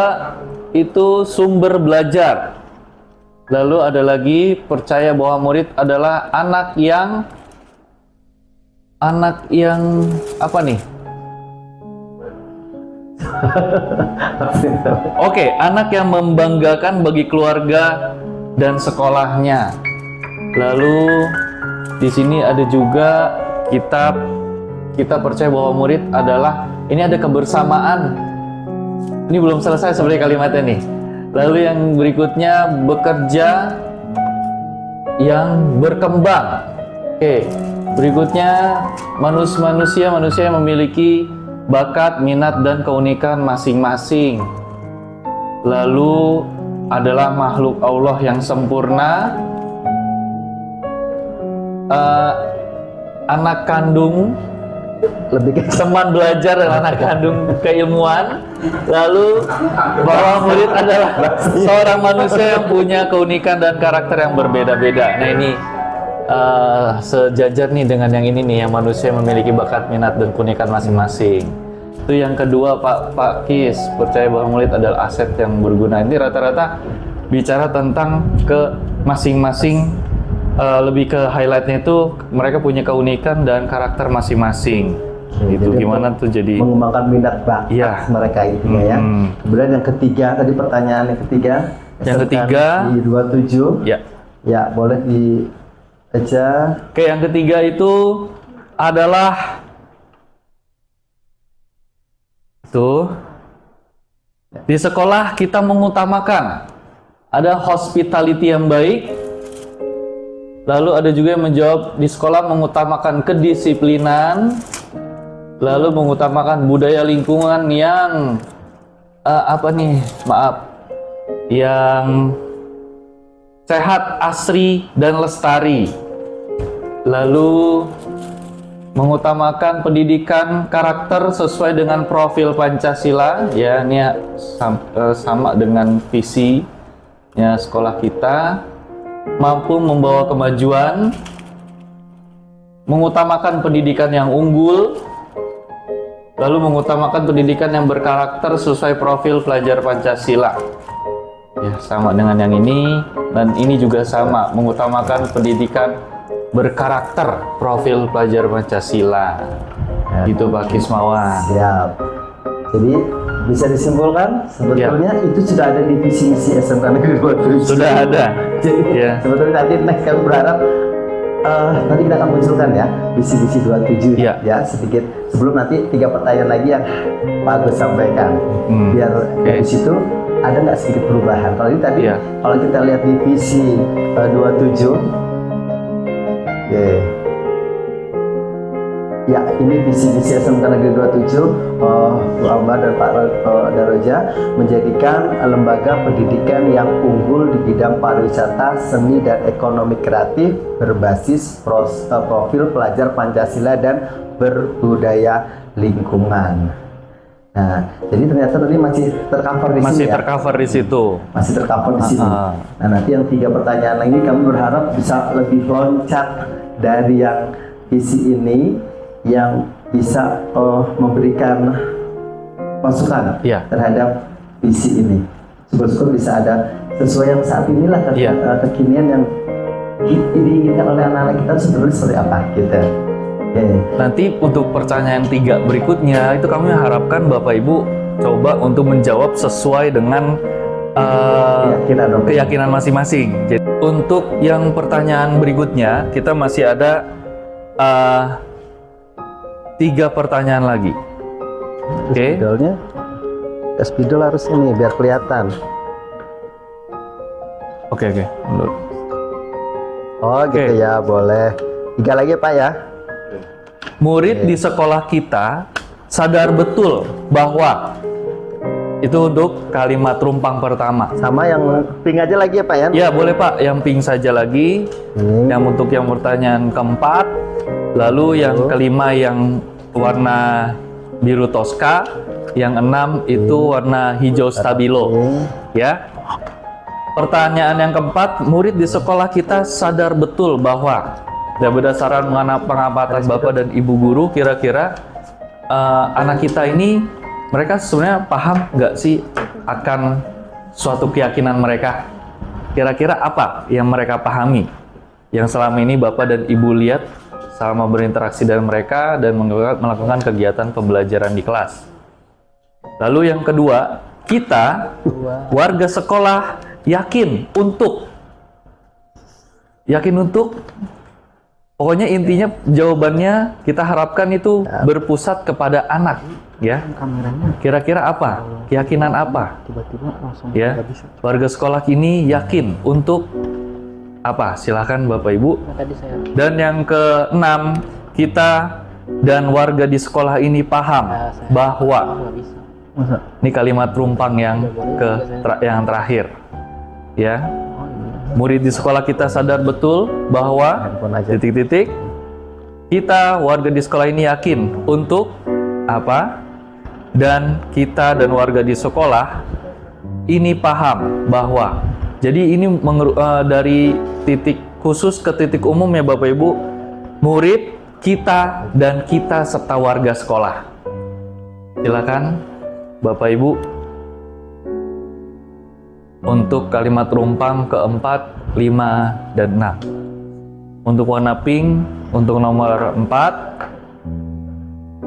itu sumber belajar. Lalu ada lagi percaya bahwa murid adalah anak yang apa nih? Oke, anak yang membanggakan bagi keluarga dan sekolahnya. Lalu di sini ada juga kita percaya bahwa murid adalah, ini ada kebersamaan. Ini belum selesai sebenarnya kalimatnya nih. Lalu yang berikutnya bekerja yang berkembang. Oke, berikutnya manusia yang memiliki bakat, minat, dan keunikan masing-masing. Lalu adalah makhluk Allah yang sempurna, anak kandung, lebih ke teman belajar dan anak kandung keilmuan. Lalu bahwa murid adalah seorang manusia yang punya keunikan dan karakter yang berbeda-beda. Nah ini sejajar nih dengan yang ini nih, yang manusia memiliki bakat, minat, dan keunikan masing-masing. Itu yang kedua Pak Kis, percaya bahwa murid adalah aset yang berguna. Ini rata-rata bicara tentang ke masing-masing, lebih ke highlightnya itu mereka punya keunikan dan karakter masing-masing. Itu jadi gimana tuh jadi mengembangkan minat bakat Iya. mereka intinya ya. Kemudian yang ketiga, tadi pertanyaan yang ketiga. Yang ketiga, di 27. ya. Ya, boleh dibaca. Oke, yang ketiga itu adalah di sekolah kita mengutamakan ada hospitality yang baik. Lalu ada juga yang menjawab di sekolah mengutamakan kedisiplinan, lalu mengutamakan budaya lingkungan yang yang sehat, asri, dan lestari. Lalu mengutamakan pendidikan karakter sesuai dengan profil Pancasila, ya ini sama dengan visinya sekolah kita, mampu membawa kemajuan, mengutamakan pendidikan yang unggul, lalu mengutamakan pendidikan yang berkarakter sesuai profil pelajar Pancasila. Ya, sama dengan yang ini, dan ini juga sama, mengutamakan pendidikan berkarakter profil pelajar Pancasila. Itu Pak Kismawan. Siap. Jadi bisa disimpulkan sebetulnya itu sudah ada di visi misi SMK Negeri 27. Sudah ada. Jadi Ya. sebetulnya nanti next kami berharap nanti kita akan munculkan ya visi-visi 27 Ya. ya sedikit sebelum nanti 3 pertanyaan lagi yang Pak Agus sampaikan biar dari situ ada nggak sedikit perubahan. Kalau ini tadi Ya. kalau kita lihat di visi 27 ya ini visi-visi SMK Negeri 27 Bu Amba dan Pak Daroja menjadikan lembaga pendidikan yang unggul di bidang pariwisata, seni dan ekonomi kreatif berbasis profil pelajar Pancasila dan berbudaya lingkungan. Nah, jadi ternyata tadi masih tercover di Masih sini ya? tercover di situ. Masih tercover di sini. Nah, nanti yang 3 pertanyaan lagi kami berharap bisa lebih loncat dari yang visi ini yang bisa memberikan masukan Ya. terhadap visi ini. Syukur-syukur bisa ada sesuai yang saat inilah Ya. kekinian yang diinginkan oleh anak-anak kita sebenarnya seperti apa gitu. Nanti untuk pertanyaan 3 berikutnya itu kami harapkan Bapak Ibu coba untuk menjawab sesuai dengan keyakinan masing-masing. Jadi untuk yang pertanyaan berikutnya kita masih ada 3 pertanyaan lagi. Oke. Spidolnya, spidol harus ini biar kelihatan. Oke. Oh gitu ya, boleh. 3 lagi Pak ya. Murid di sekolah kita sadar betul bahwa itu untuk kalimat rumpang pertama. Sama yang pink aja lagi ya Pak ya. Ya boleh Pak, yang pink saja lagi. Yang untuk yang pertanyaan keempat, lalu yang kelima yang warna biru toska, yang 6 itu warna hijau stabilo. Ya. Pertanyaan yang keempat, murid di sekolah kita sadar betul bahwa berdasarkan pengamatan Bapak dan Ibu guru, kira-kira anak kita ini mereka sebenarnya paham nggak sih akan suatu keyakinan mereka? Kira-kira apa yang mereka pahami? Yang selama ini Bapak dan Ibu lihat selama berinteraksi dengan mereka dan melakukan kegiatan pembelajaran di kelas. Lalu yang kedua, kita warga sekolah yakin untuk pokoknya intinya jawabannya kita harapkan itu berpusat kepada anak, ya. Kira-kira apa? Keyakinan apa? Ya. Warga sekolah ini yakin untuk apa? Silakan Bapak Ibu. Dan yang ke-6, kita dan warga di sekolah ini paham bahwa ini kalimat rumpang yang terakhir. Ya. Murid di sekolah kita sadar betul bahwa titik-titik kita warga di sekolah ini yakin untuk apa, dan kita dan warga di sekolah ini paham bahwa jadi ini dari titik khusus ke titik umum ya Bapak Ibu, murid, kita, dan kita serta warga sekolah. Silakan Bapak Ibu untuk kalimat rumpang keempat, 5, dan 6. Untuk warna pink, untuk nomor 4,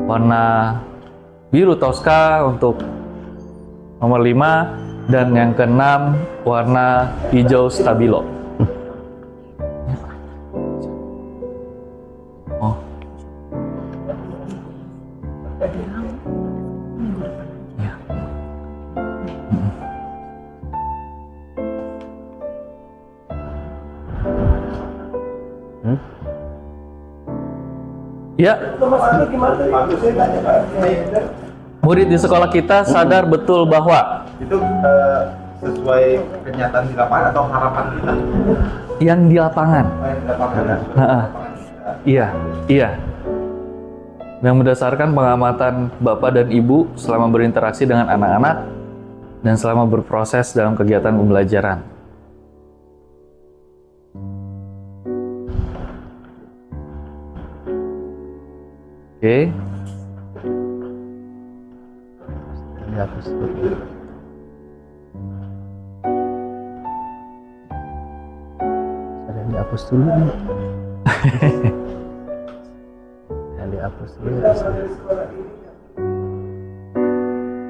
warna biru toska untuk nomor 5, dan yang ke-6 warna hijau stabilo. Oh. Ya. Murid di sekolah kita sadar betul bahwa Itu sesuai kenyataan di lapangan atau harapan kita? yang di lapangan. Yang di lapangan. Iya. yang berdasarkan pengamatan Bapak dan Ibu selama berinteraksi dengan anak-anak dan selama berproses dalam kegiatan pembelajaran. Oke. Dihapus dulu. Ada yang dihapus dulu nih. Yang dihapus dulu ya.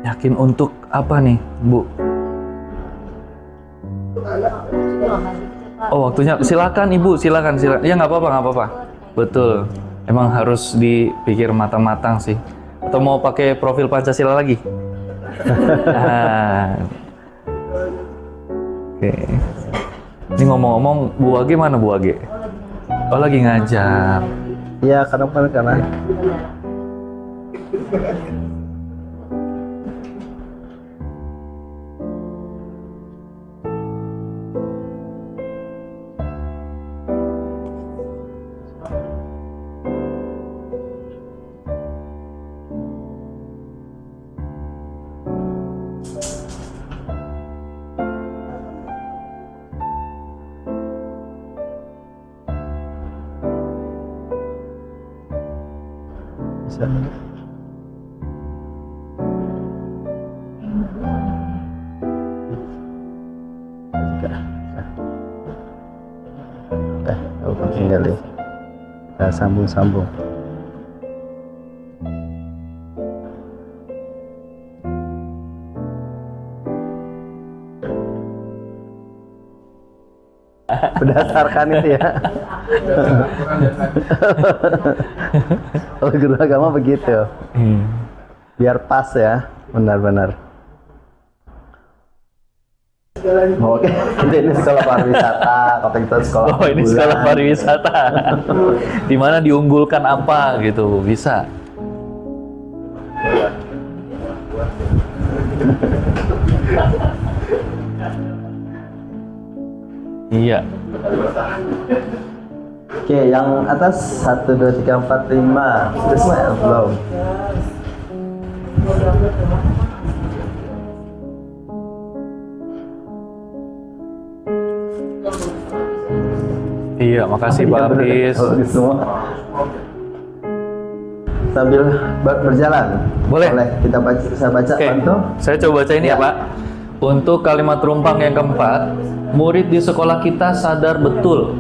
Yakin untuk apa nih, Bu? Oh, waktunya. Silakan Ibu, silakan. Ya nggak apa-apa. Betul. Emang harus dipikir matang-matang sih. Atau mau pakai profil Pancasila lagi? Nah. Oke. Ini ngomong-ngomong, Bu Age mana Bu Age? Oh, lagi ngajar. Iya, karena bisa. Aku tinggal deh. Kita sambung. Berdasarkan itu ya. Oh, guru agama begitu. Biar pas ya, benar-benar. Oke, kita ini sekolah pariwisata, kata kita sekolah. Oh, ini sekolah pariwisata. Di mana diunggulkan apa gitu, bisa. Iya. Oke, yang atas 1, 2, 3, 4, 5. Sudah semua ya? Belum. Iya, makasih Pak Hafiz. Kalau di semua. Sambil berjalan. Boleh. Kita baca, saya baca. Oke, Bantu. saya coba baca ini ya Pak. Untuk kalimat rumpang yang keempat, murid di sekolah kita sadar betul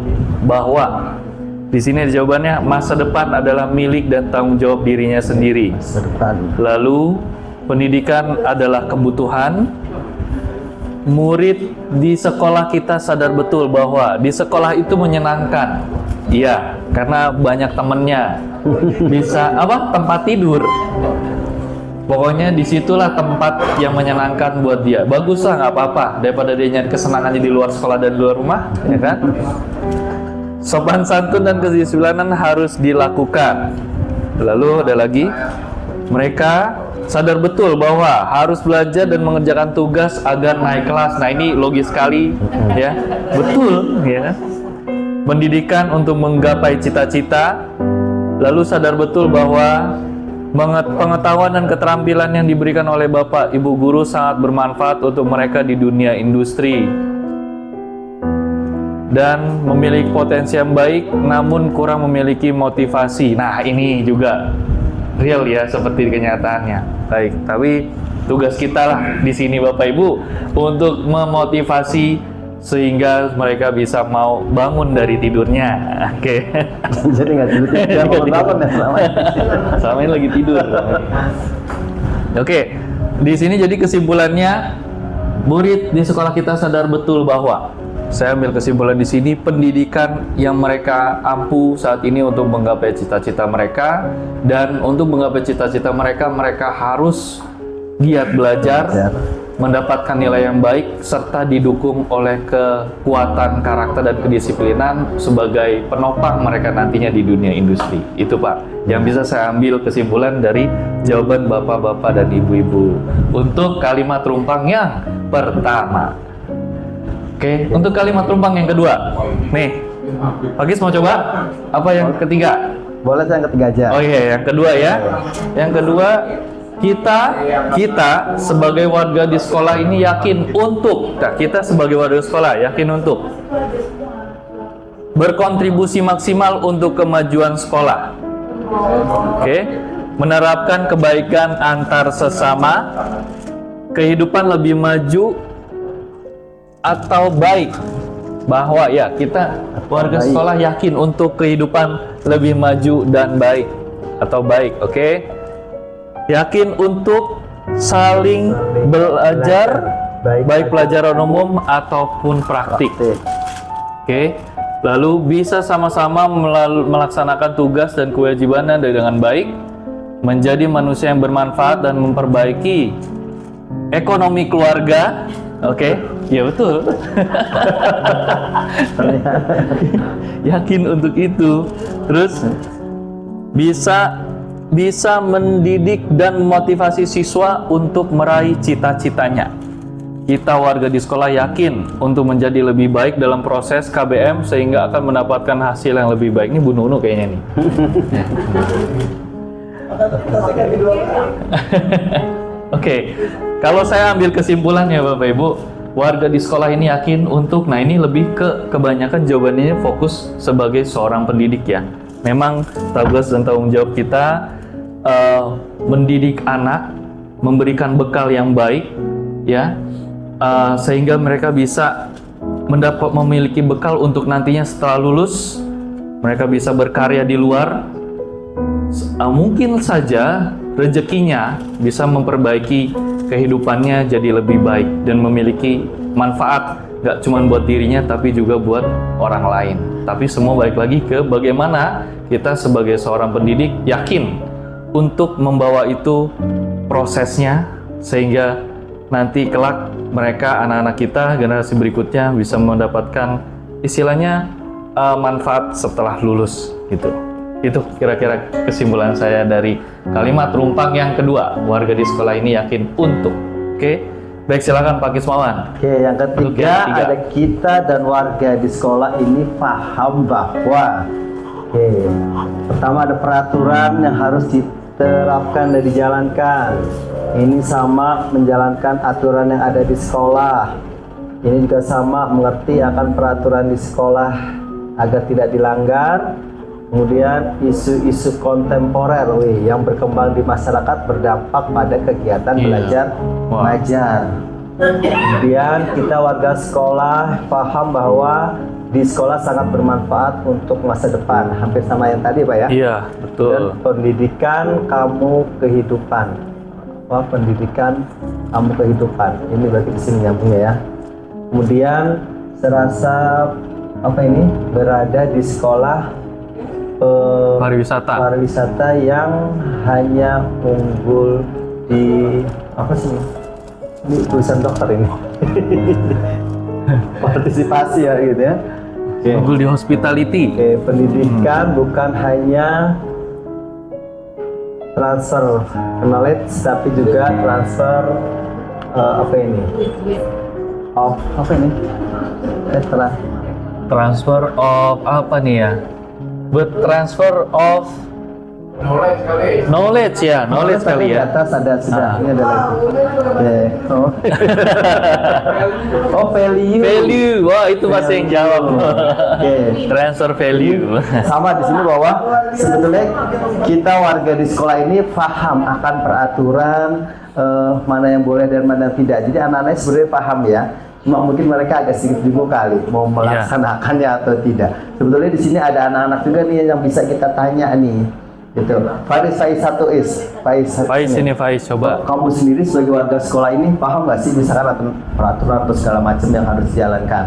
bahwa di sini jawabannya masa depan adalah milik dan tanggung jawab dirinya sendiri. Depan. Lalu pendidikan adalah kebutuhan. Murid di sekolah kita sadar betul bahwa di sekolah itu menyenangkan. Iya, karena banyak temennya. Bisa apa? Tempat tidur. Pokoknya disitulah tempat yang menyenangkan buat dia. Bagus lah, nggak apa-apa. Daripada dia nyari kesenangannya di luar sekolah dan di luar rumah, ya kan? Sopan santun dan kedisiplinan harus dilakukan. Lalu ada lagi, mereka sadar betul bahwa harus belajar dan mengerjakan tugas agar naik kelas. Nah, ini logis sekali, ya. Betul, ya. Pendidikan untuk menggapai cita-cita. Lalu sadar betul bahwa pengetahuan dan keterampilan yang diberikan oleh Bapak Ibu guru sangat bermanfaat untuk mereka di dunia industri dan memiliki potensi yang baik namun kurang memiliki motivasi. Nah, ini juga real ya, seperti kenyataannya. Baik, tapi tugas kita lah di sini Bapak Ibu untuk memotivasi sehingga mereka bisa mau bangun dari tidurnya. Oke. Jadi nggak tidur, bangun ya selama ini. Selama ini lagi tidur. Oke, di sini jadi kesimpulannya, murid di sekolah kita sadar betul bahwa saya ambil kesimpulan di sini, pendidikan yang mereka ampuh saat ini untuk menggapai cita-cita mereka, dan untuk menggapai cita-cita mereka, mereka harus giat belajar, mendapatkan nilai yang baik, serta didukung oleh kekuatan karakter dan kedisiplinan sebagai penopang mereka nantinya di dunia industri. Itu Pak, yang bisa saya ambil kesimpulan dari jawaban Bapak-Bapak dan Ibu-Ibu untuk kalimat rumpang yang pertama. Oke, untuk kalimat rumpang yang kedua, nih, Pak Gis mau coba? Apa yang ketiga? Boleh saya yang ketiga aja. Oh iya, yang kedua ya. Yang kedua, kita sebagai warga di sekolah ini yakin untuk, kita sebagai warga sekolah yakin untuk berkontribusi maksimal untuk kemajuan sekolah. Oke. Menerapkan kebaikan antar sesama, kehidupan lebih maju atau baik. Bahwa ya kita warga sekolah yakin untuk kehidupan lebih maju dan baik atau baik, oke? Yakin untuk saling belajar, baik pelajaran umum ataupun praktik. Oke? Lalu bisa sama-sama melaksanakan tugas dan kewajibannya dengan baik, menjadi manusia yang bermanfaat dan memperbaiki ekonomi keluarga. Oke, ya betul. Yakin untuk itu. Terus bisa mendidik dan memotivasi siswa untuk meraih cita-citanya. Kita warga di sekolah yakin untuk menjadi lebih baik dalam proses KBM sehingga akan mendapatkan hasil yang lebih baik. Ini Bu Nunu kayaknya nih. Oke, kalau saya ambil kesimpulannya Bapak Ibu, warga di sekolah ini yakin untuk, nah ini lebih ke kebanyakan jawabannya fokus sebagai seorang pendidik ya. Memang tugas dan tanggung jawab kita mendidik anak, memberikan bekal yang baik ya, sehingga mereka bisa memiliki bekal untuk nantinya setelah lulus, mereka bisa berkarya di luar. Mungkin saja rezekinya bisa memperbaiki kehidupannya jadi lebih baik dan memiliki manfaat gak cuma buat dirinya tapi juga buat orang lain. Tapi semua balik lagi ke bagaimana kita sebagai seorang pendidik yakin untuk membawa itu prosesnya sehingga nanti kelak mereka, anak-anak kita, generasi berikutnya bisa mendapatkan istilahnya manfaat setelah lulus gitu. Itu kira-kira kesimpulan saya dari kalimat rumpang yang kedua. Warga di sekolah ini yakin untuk. Oke, baik silakan Pak Kismawan. Oke, yang ketiga ada kita dan warga di sekolah ini paham bahwa pertama ada peraturan yang harus diterapkan dan dijalankan. Ini sama menjalankan aturan yang ada di sekolah. Ini juga sama mengerti akan peraturan di sekolah agar tidak dilanggar. Kemudian isu-isu kontemporer yang berkembang di masyarakat berdampak pada kegiatan belajar mengajar. Kemudian kita warga sekolah paham bahwa di sekolah sangat bermanfaat untuk masa depan. Hampir sama yang tadi Pak ya? Iya, betul. Dan pendidikan kamu kehidupan. Pendidikan kamu kehidupan. Ini berarti di sini nyambungnya ya. Kemudian serasa berada di sekolah pariwisata yang hanya unggul di ini tulisan dokter ini partisipasi ya gitu ya. Unggul di hospitality. Pendidikan bukan hanya transfer knowledge tapi juga transfer transfer of apa nih ya? But transfer of knowledge ya, knowledge kali ya. Di atas ada sudah ini ada lagi. Value. Wah, itu bahasa yang jawab. Transfer value. Sama di sini bahwa sebetulnya kita warga di sekolah ini paham akan peraturan mana yang boleh dan mana yang tidak. Jadi anak-anak sebenarnya paham ya. Cuma mungkin mereka agak sedikit bingung kali mau melaksanakannya atau tidak. Sebetulnya di sini ada anak-anak juga nih yang bisa kita tanya nih. Gitu. Faiz coba. Kamu sendiri sebagai warga sekolah ini paham nggak sih misalkan peraturan atau segala macam yang harus dijalankan?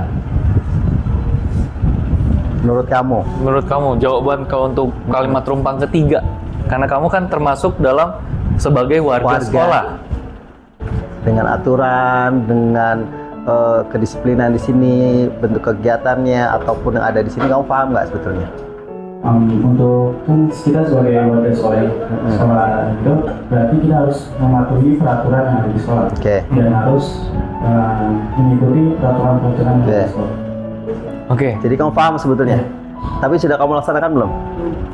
Menurut kamu jawaban kau untuk kalimat rumpang ketiga, karena kamu kan termasuk dalam sebagai warga sekolah dengan aturan, dengan kedisiplinan di sini, bentuk kegiatannya ataupun yang ada di sini, kamu paham nggak sebetulnya? Untuk kan kita sebagai warga sekolah itu berarti kita harus mematuhi peraturan yang ada di sekolah dan harus mengikuti peraturan yang ada di sekolah. Jadi kamu paham sebetulnya? Tapi sudah kamu laksanakan belum?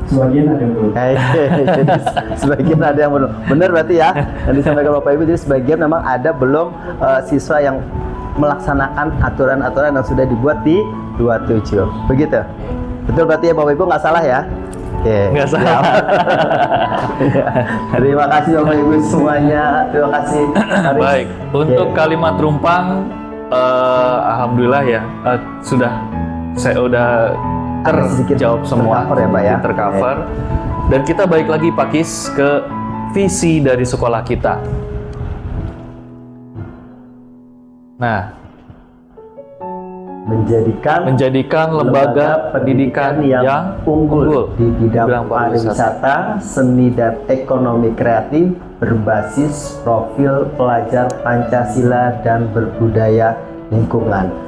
Sebagian ada yang belum. Jadi sebagian ada yang belum. Benar berarti ya? Yang disampaikan Bapak Ibu, jadi sebagian memang ada belum siswa yang melaksanakan aturan-aturan yang sudah dibuat di 27. Begitu? Betul berarti ya Bapak Ibu, nggak salah ya? Oke. Nggak salah. Ya. Terima kasih Bapak Ibu semuanya. Terima kasih. Haris. Baik, untuk Oke. kalimat rumpang, alhamdulillah ya, saya udah Sedikit terjawab semua, tercover ya, Pak, ya? sedikit tercover. Dan kita balik lagi Pak Kis ke visi dari sekolah kita. Nah, menjadikan lembaga pendidikan yang unggul di bidang pariwisata, seni dan ekonomi kreatif berbasis profil pelajar Pancasila dan berbudaya lingkungan.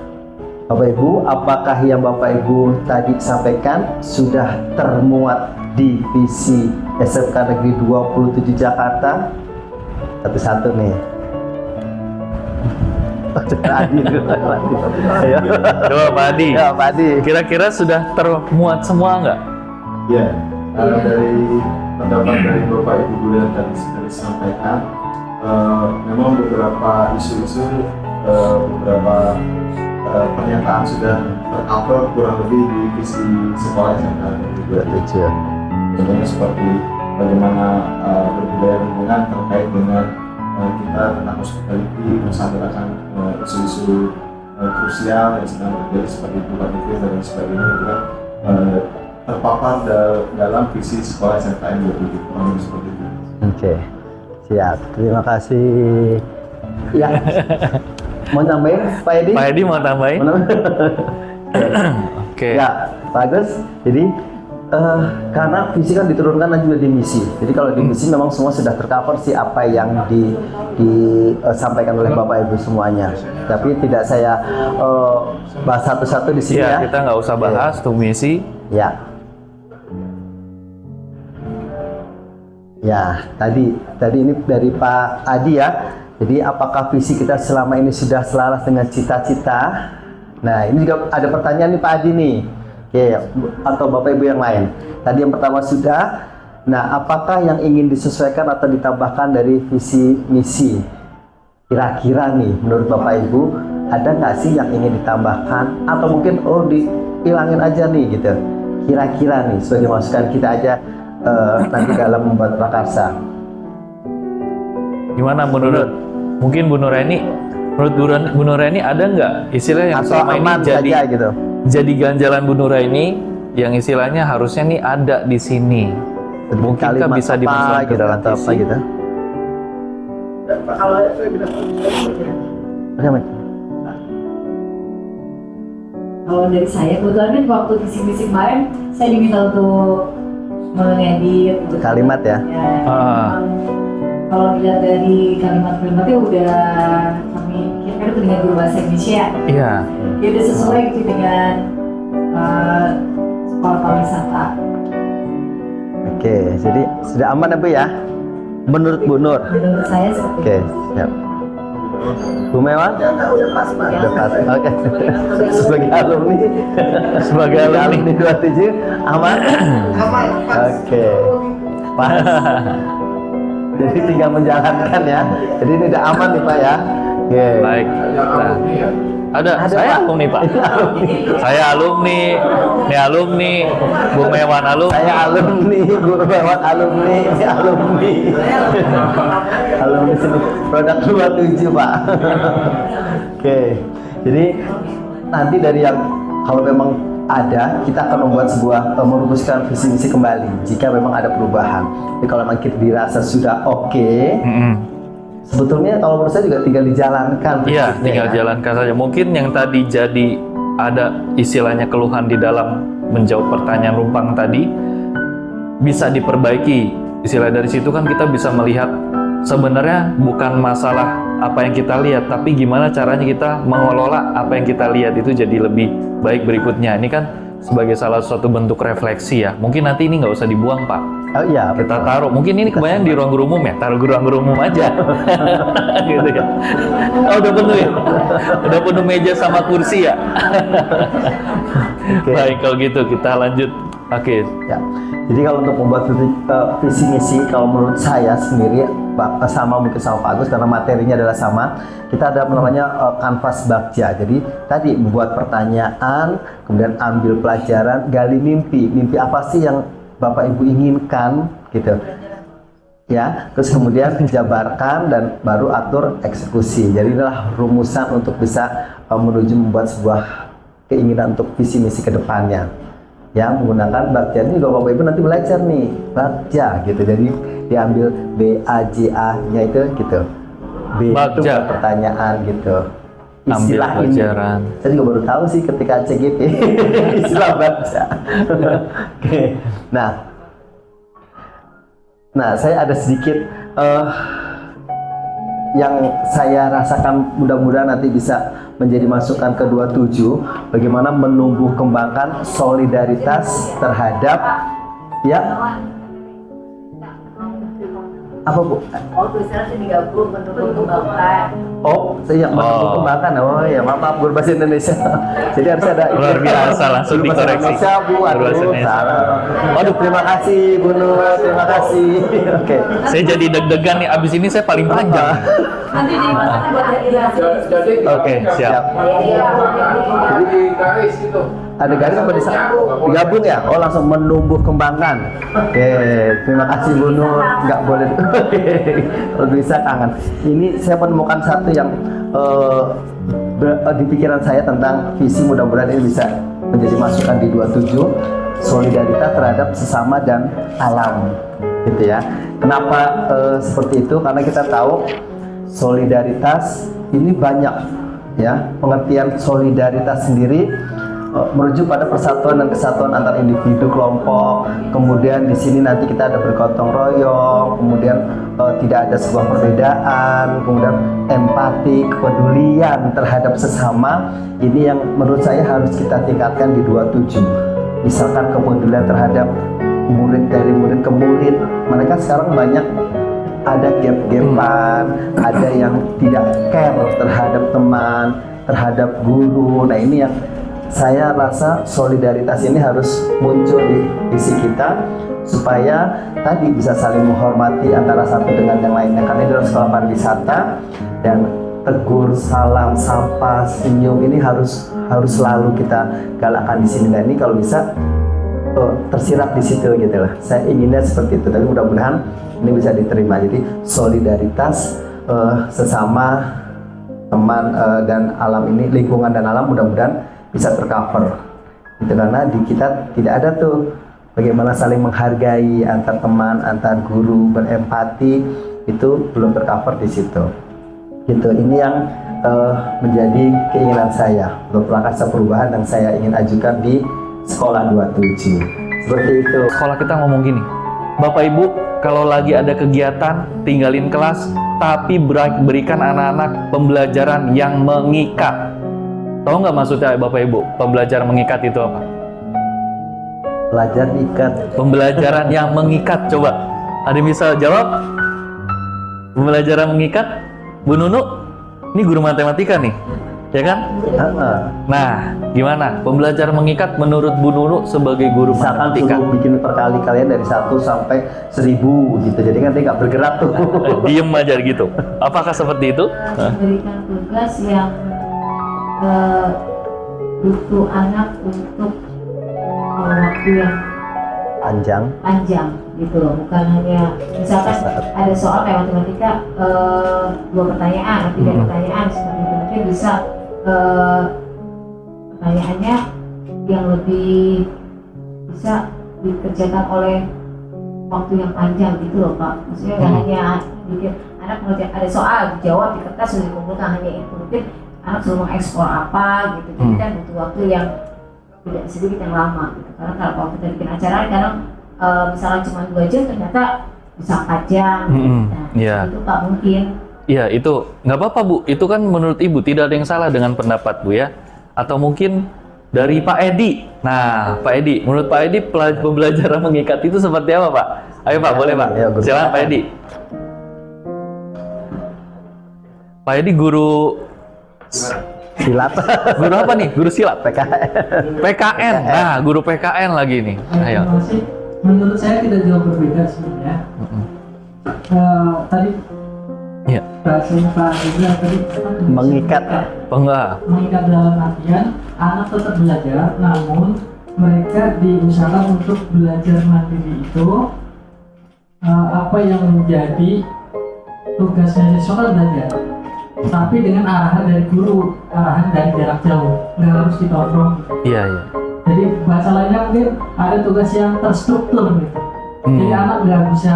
Bapak Ibu, apakah yang Bapak Ibu tadi sampaikan sudah termuat di visi SMK Negeri 27 Jakarta? Satu-satu nih. Adi dulu. Ayo. Coba Pak Adi, Ya, Pak Adi. kira-kira sudah termuat semua nggak? Ya, dari pendapat dari Bapak Ibu Guru yang tadi sudah disampaikan, memang beberapa isu-isu, beberapa pernyataan sudah tercover kurang lebih di visi sekolah SMK Negeri 27. Contohnya seperti bagaimana berbudaya lingkungan terkait dengan kita tentang hospitality, mensampaikan isu-isu krusial yang sedang terjadi seperti perubahan iklim dan sebagainya, itu kan terpapar dalam visi sekolah SMK Negeri 27, kurang lebih seperti itu. Oke, siap. Terima kasih. Ya, mau nambahin Pak Edi? Pak Edi mau tambahin? Mau nambahin? Oke. Ya, bagus. Jadi karena visi kan diturunkan dan juga di misi. Jadi kalau di misi memang semua sudah tercover sih apa yang disampaikan oleh Bapak Ibu semuanya. Tapi tidak saya bahas satu-satu di sini ya. Iya, kita nggak usah bahas tuh misi. Ya. Ya, tadi ini dari Pak Adi ya. Jadi apakah visi kita selama ini sudah selaras dengan cita-cita? Nah, ini juga ada pertanyaan nih Pak Adi nih. Oke, atau Bapak Ibu yang lain. Tadi yang pertama sudah. Nah, apakah yang ingin disesuaikan atau ditambahkan dari visi misi? Kira-kira nih, menurut Bapak Ibu, ada nggak sih yang ingin ditambahkan? Atau mungkin, dihilangin aja nih gitu. Kira-kira nih, sebagai masukan kita aja nanti dalam membuat prakarsa. Gimana menurut? Mungkin Bu Nureni, menurut Bu Nureni ada nggak istilah yang Atau selama ini aman saja gitu. jadi ganjalan Bu Nureni yang istilahnya harusnya nih ada di sini? Mungkin Kalimat bisa apa dimasukkan ke gitu, dalam atau apa visi. gitu. Oke, Mak. Kalau dari saya, kebetulan kan waktu visi-misi kemarin saya diminta untuk mengedit Kalimat ya? Ah. Kalau dilihat dari kalimat-kalimatnya udah kami kira itu dengan guru bahasa Indonesia. Iya. Ya udah sesuai gitu dengan sekolah pariwisata. Oke, jadi sudah aman ya Bu ya? Menurut Bu Nur? Menurut saya seperti Oke, siap. Bu Mewan? Udah pas. Oke. Sebagai alumni, sebagai alumni 27 aman? Aman, pas. Oke. Pas. Jadi tinggal menjalankan ya. Jadi ini udah aman nih Pak ya. Oke. Baik. Nah, ada saya Pak. alumni Pak. Saya alumni, ini alumni, Bu Mewan alumni. Saya alumni, Bu Mewan alumni, ini alumni. Alumni sini produk 27 Pak. Oke. Jadi nanti dari yang kalau memang ada, kita akan membuat sebuah merumuskan visi misi kembali jika memang ada perubahan. Jadi kalau memang kita dirasa sudah oke, sebetulnya kalau menurut saya juga tinggal dijalankan. Iya, tinggal jalankan saja. Mungkin yang tadi jadi ada istilahnya keluhan di dalam menjawab pertanyaan rumpang tadi bisa diperbaiki. Istilah dari situ kan kita bisa melihat sebenarnya bukan masalah apa yang kita lihat, tapi gimana caranya kita mengelola apa yang kita lihat itu jadi lebih baik berikutnya. Ini kan sebagai salah satu bentuk refleksi ya. Mungkin nanti ini nggak usah dibuang Pak. Oh iya, Kita taruh, mungkin ini kebanyakan di ruang guru umum ya, taruh di ruang guru umum aja. Gitu ya. Oh, udah penuh ya? Udah penuh meja sama kursi ya? Baik, kalau gitu kita lanjut. Oke. Ya. Jadi kalau untuk membuat visi misi, kalau menurut saya sendiri sama mungkin sama Pak Agus karena materinya adalah sama, kita ada namanya kanvas bagja. Jadi tadi membuat pertanyaan, kemudian ambil pelajaran, gali mimpi. Mimpi apa sih yang Bapak Ibu inginkan gitu. Ya, terus kemudian jabarkan dan baru atur eksekusi. Jadi inilah rumusan untuk bisa menuju membuat sebuah keinginan untuk visi misi ke depannya. Ya, menggunakan bagja ini juga Bapak Ibu nanti belajar nih bagja gitu. Jadi diambil BAJA-nya itu gitu. B itu Bagja. pertanyaan gitu. Ambil Istilah ini. pelajaran. Saya juga baru tahu sih ketika CGP istilah bagja. Oke. Nah, saya ada sedikit yang saya rasakan mudah-mudahan nanti bisa menjadi masukan ke-27 bagaimana menumbuh kembangkan solidaritas terhadap ya apa Bu? Oh, tulisannya digabung menumbuh kembangkan. Oh, saya menumbuh kembangkan. Oh ya, maaf guru bahasa Indonesia. Jadi harus ada Luar biasa, langsung guru bahasa dikoreksi. Indonesia, Bu. Guru bahasa Aduh, Indonesia. salah. Waduh, terima kasih Bu Nur, terima kasih. Oke. Saya jadi deg-degan nih, abis ini saya paling panjang. Nanti dimasukkan buat Jadi Oke, siap. jadi garis gitu. Ada garis apa digabung ya? Oh, langsung menumbuh kembangkan. Oke, terima kasih Bu Nur. Nggak boleh. Kalau bisa kangen. Ini saya menemukan satu yang di pikiran saya tentang visi, mudah-mudahan ini bisa menjadi masukan di 27, solidaritas terhadap sesama dan alam, gitu ya. Kenapa seperti itu? Karena kita tahu solidaritas ini banyak, ya. Pengertian solidaritas sendiri merujuk pada persatuan dan kesatuan antar individu, kelompok. Kemudian di sini nanti kita ada bergotong royong, kemudian tidak ada sebuah perbedaan, kemudian empati, kepedulian terhadap sesama. Ini yang menurut saya harus kita tingkatkan di 27. Misalkan kepedulian terhadap murid, dari murid ke murid. Mereka sekarang banyak ada gap-gapan, ada yang tidak care terhadap teman, terhadap guru. Nah, ini yang saya rasa solidaritas ini harus muncul di isi kita supaya tadi bisa saling menghormati antara satu dengan yang lainnya. Karena di dalam sekolah pariwisata dan tegur, salam, sapa, senyum ini harus selalu kita galakkan di sini. Dan ini kalau bisa tersirat di situ gitu lah. Saya inginnya seperti itu. Tapi mudah-mudahan ini bisa diterima. Jadi solidaritas sesama teman dan alam ini, lingkungan dan alam mudah-mudahan bisa tercover. Itu karena di kita tidak ada tuh bagaimana saling menghargai antar teman, antar guru, berempati, itu belum tercover di situ. Gitu. Ini yang menjadi keinginan saya untuk prakasa perubahan yang saya ingin ajukan di sekolah 27. Seperti itu. Sekolah kita ngomong gini, Bapak Ibu kalau lagi ada kegiatan tinggalin kelas, tapi berikan anak-anak pembelajaran yang mengikat. Tahu nggak maksudnya Bapak Ibu? Pembelajaran mengikat itu apa? Belajar ikat. Pembelajaran yang mengikat, coba. Ada yang bisa jawab? Pembelajaran mengikat? Bu Nunu? Ini guru matematika nih, ya kan? Nah, gimana? Pembelajaran mengikat menurut Bu Nunu sebagai guru Misalkan matematika? suruh bikin perkali-kalian dari 1 sampai 1000 gitu. Jadi kan dia nggak bergerak tuh. Diem aja gitu. Apakah seperti itu? Memberikan tugas yang butuh anak untuk waktu yang Panjang. gitu loh, bukan hanya misalkan ada soal kayak matematika 2 pertanyaan atau 3 pertanyaan seperti itu, mungkin bisa pertanyaannya yang lebih bisa dikerjakan oleh waktu yang panjang gitu loh Pak. Maksudnya nggak hanya bikin anak mengerjakan ada soal dijawab di kertas sudah dikumpulkan, hanya itu, mungkin anak suruh mengekspor apa gitu. Jadi kan butuh waktu yang tidak sedikit yang lama gitu. Karena kalau kita bikin acara kadang misalnya cuma 2 jam ternyata bisa 4 jam gitu. Nah, itu Pak mungkin. Iya, itu nggak apa-apa Bu. Itu kan menurut Ibu tidak ada yang salah dengan pendapat Bu ya. Atau mungkin dari Pak Edi. Nah, Pak Edi, menurut Pak Edi pembelajaran mengikat itu seperti apa Pak? Ayo Pak, boleh Pak. Ya, guru. Silakan Pak Edi. Pak Edi guru Silat. guru apa nih? Guru silat. PKN. PKN. Nah, guru PKN lagi nih. Ayo. Masih, menurut saya tidak jauh berbeda sebenarnya. Tadi Iya. bahasanya Pak Ibra tadi Mengikat. mengikat dalam artian anak tetap belajar, namun mereka diusahakan untuk belajar mandiri itu apa yang menjadi tugasnya siswa kan belajar, tapi dengan arahan dari guru, arahan dari jarak jauh, nggak harus ditodong. Iya, iya. Jadi bahasa lainnya mungkin ada tugas yang terstruktur gitu. Jadi anak nggak bisa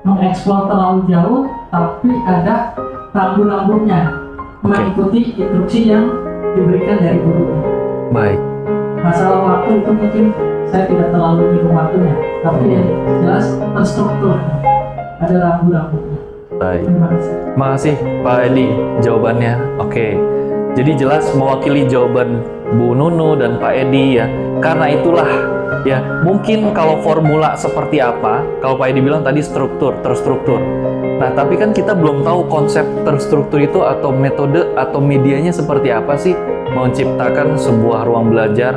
mengeksplor terlalu jauh, tapi ada rambu-rambunya mengikuti instruksi yang diberikan dari guru. Baik. Masalah waktu itu mungkin saya tidak terlalu hitung waktunya, tapi yang jelas terstruktur, ada rambu-rambunya. Baik. Terima kasih. Terima kasih Pak Edi jawabannya. Oke. Jadi jelas mewakili jawaban Bu Nunu dan Pak Edi ya. Karena itulah ya, mungkin kalau formula seperti apa, kalau Pak Edi bilang tadi struktur, terstruktur. Nah, tapi kan kita belum tahu konsep terstruktur itu atau metode atau medianya seperti apa sih menciptakan sebuah ruang belajar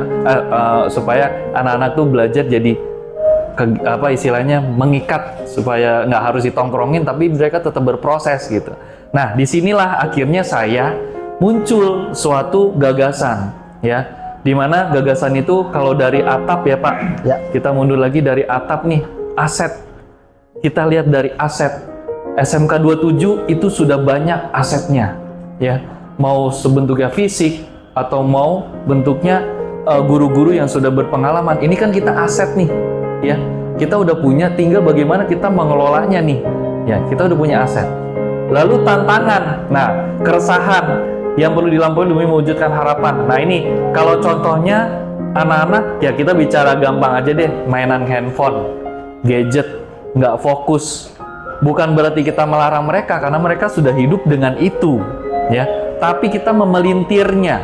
supaya anak-anak tuh belajar jadi apa istilahnya mengikat supaya nggak harus ditongkrongin tapi mereka tetap berproses gitu. Nah, disinilah akhirnya saya muncul suatu gagasan ya, dimana gagasan itu kalau dari atap ya Pak, Ya. kita mundur lagi dari atap nih, aset. Kita lihat dari aset SMK 27 itu sudah banyak asetnya ya, mau sebentuknya fisik atau mau bentuknya guru-guru yang sudah berpengalaman. Ini kan kita aset nih ya, kita udah punya, tinggal bagaimana kita mengelolanya nih ya, kita udah punya aset. Lalu tantangan, nah keresahan yang perlu dilampaui demi mewujudkan harapan. Nah ini kalau contohnya anak-anak ya, kita bicara gampang aja deh, mainan handphone, gadget, nggak fokus. Bukan berarti kita melarang mereka, karena mereka sudah hidup dengan itu ya, tapi kita memelintirnya,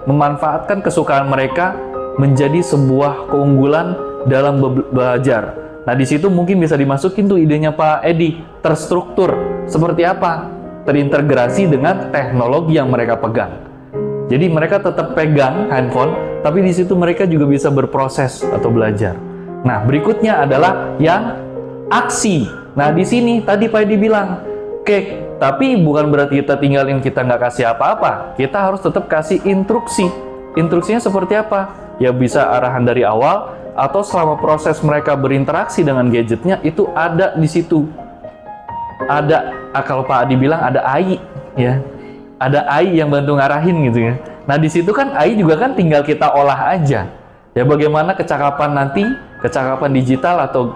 memanfaatkan kesukaan mereka menjadi sebuah keunggulan dalam belajar. Nah di situ mungkin bisa dimasukin tuh idenya Pak Edi, terstruktur seperti apa, terintegrasi dengan teknologi yang mereka pegang. Jadi mereka tetap pegang handphone, tapi di situ mereka juga bisa berproses atau belajar. Nah berikutnya adalah yang aksi. Nah di sini tadi Pak Edi bilang, oke, tapi bukan berarti kita tinggalin, kita nggak kasih apa-apa. Kita harus tetap kasih instruksi. Instruksinya seperti apa? Ya bisa arahan dari awal, atau selama proses mereka berinteraksi dengan gadgetnya itu ada di situ. Ada, kalau Pak Adi bilang ada AI ya, ada AI yang bantu ngarahin gitu ya. Nah di situ kan AI juga kan tinggal kita olah aja. Ya bagaimana kecakapan nanti, kecakapan digital atau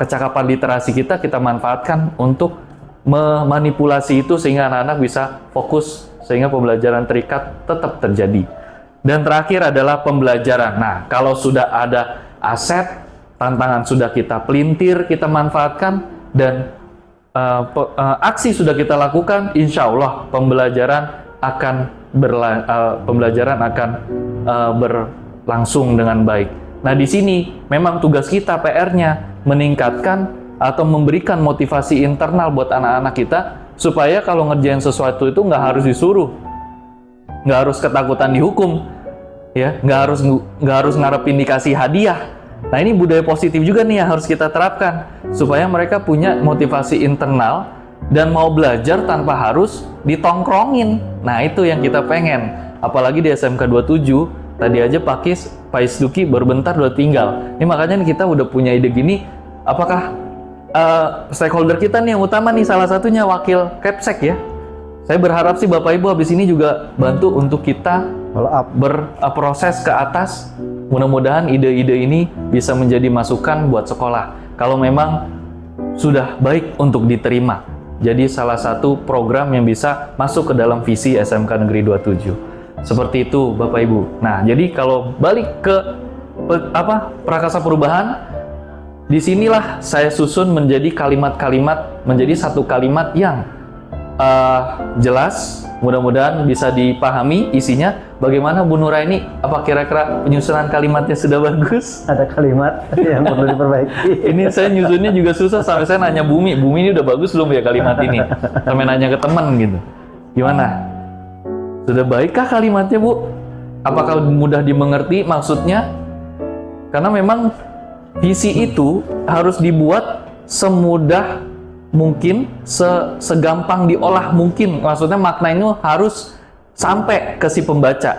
kecakapan literasi kita manfaatkan untuk memanipulasi itu sehingga anak-anak bisa fokus, sehingga pembelajaran terikat tetap terjadi. Dan terakhir adalah pembelajaran. Nah, kalau sudah ada aset, tantangan sudah kita pelintir, kita manfaatkan, dan aksi sudah kita lakukan, insya Allah pembelajaran akan berlangsung dengan baik. Nah, di sini memang tugas kita, PR-nya meningkatkan atau memberikan motivasi internal buat anak-anak kita supaya kalau ngerjain sesuatu itu nggak harus disuruh, nggak harus ketakutan dihukum, ya, nggak harus ngarepin dikasih hadiah. Nah ini budaya positif juga nih yang harus kita terapkan supaya mereka punya motivasi internal dan mau belajar tanpa harus ditongkrongin. Nah itu yang kita pengen, apalagi di SMK 27 tadi aja Pak Isduki baru bentar udah tinggal. Ini makanya nih kita udah punya ide gini, apakah stakeholder kita nih yang utama nih salah satunya wakil Kepsek ya. Saya berharap sih Bapak Ibu habis ini juga bantu untuk kita berproses ke atas. Mudah-mudahan ide-ide ini bisa menjadi masukan buat sekolah. Kalau memang sudah baik untuk diterima. Jadi salah satu program yang bisa masuk ke dalam visi SMK Negeri 27. Seperti itu Bapak Ibu. Nah, jadi kalau balik ke Prakasa Perubahan, disinilah saya susun menjadi kalimat-kalimat, menjadi satu kalimat yang jelas, mudah-mudahan bisa dipahami isinya. Bagaimana Bu Nuraini? Apa kira-kira penyusunan kalimatnya sudah bagus? Ada kalimat yang perlu diperbaiki. Ini saya nyusunnya juga susah, sampai saya nanya Bumi ini udah bagus belum ya kalimat ini? Sampai nanya ke teman gitu. Gimana? Sudah baikkah kalimatnya, Bu? Apakah mudah dimengerti maksudnya? Karena memang visi itu harus dibuat semudah mungkin, segampang diolah mungkin. Maksudnya makna ini harus sampai ke si pembaca,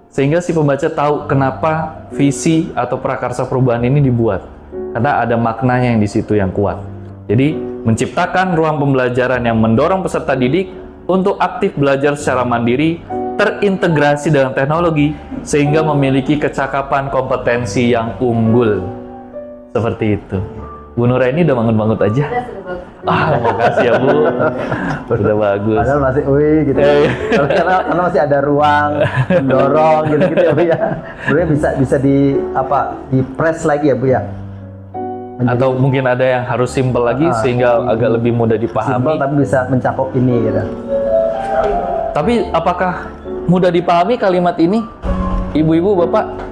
sehingga si pembaca tahu kenapa visi atau prakarsa perubahan ini dibuat, karena ada maknanya yang di situ yang kuat. Jadi menciptakan ruang pembelajaran yang mendorong peserta didik untuk aktif belajar secara mandiri, terintegrasi dalam teknologi, sehingga memiliki kecakapan kompetensi yang unggul. Seperti itu. Bu Nuraini udah bangun-bangun aja. Makasih ya Bu. Udah bagus. Padahal masih gitu. Karena masih ada ruang mendorong gitu ya Bu ya. Sebenarnya bisa di press lagi ya Bu ya. Atau mungkin ada yang harus simple lagi sehingga agak lebih mudah dipahami. Simple tapi bisa mencakup ini gitu. Tapi apakah mudah dipahami kalimat ini? Ibu-ibu, Bapak?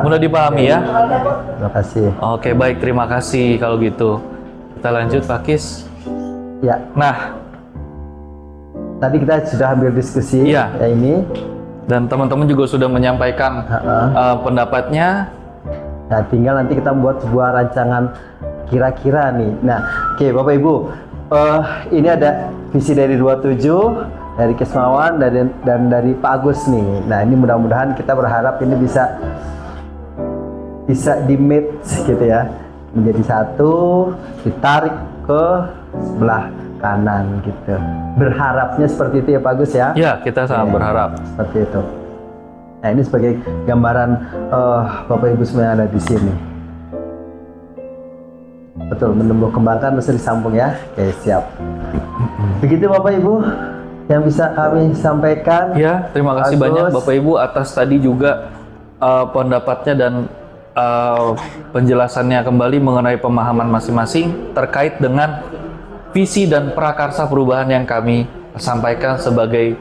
Mudah dipahami ya? Terima kasih. Oke, baik, terima kasih kalau gitu. Kita lanjut, Pak Kis. Ya. Nah, tadi kita sudah hampir diskusi ya ini. Dan teman-teman juga sudah menyampaikan pendapatnya. Nah, tinggal nanti kita membuat sebuah rancangan kira-kira nih. Nah, oke Bapak Ibu, ini ada visi dari 27 dari Kismawan dan dari Pak Agus nih. Nah, ini mudah-mudahan kita berharap ini bisa di-match gitu ya, menjadi satu, ditarik ke sebelah kanan gitu. Berharapnya seperti itu ya Pak Agus ya? Ya, kita sangat berharap seperti itu. Nah, ini sebagai gambaran Bapak Ibu semua yang ada di sini. Betul, menumbuh kembangkan mesti disambung ya. Oke, siap. Begitu Bapak Ibu yang bisa kami sampaikan. Ya, terima kasih banyak Bapak Ibu atas tadi juga pendapatnya dan penjelasannya kembali mengenai pemahaman masing-masing terkait dengan visi dan prakarsa perubahan yang kami sampaikan sebagai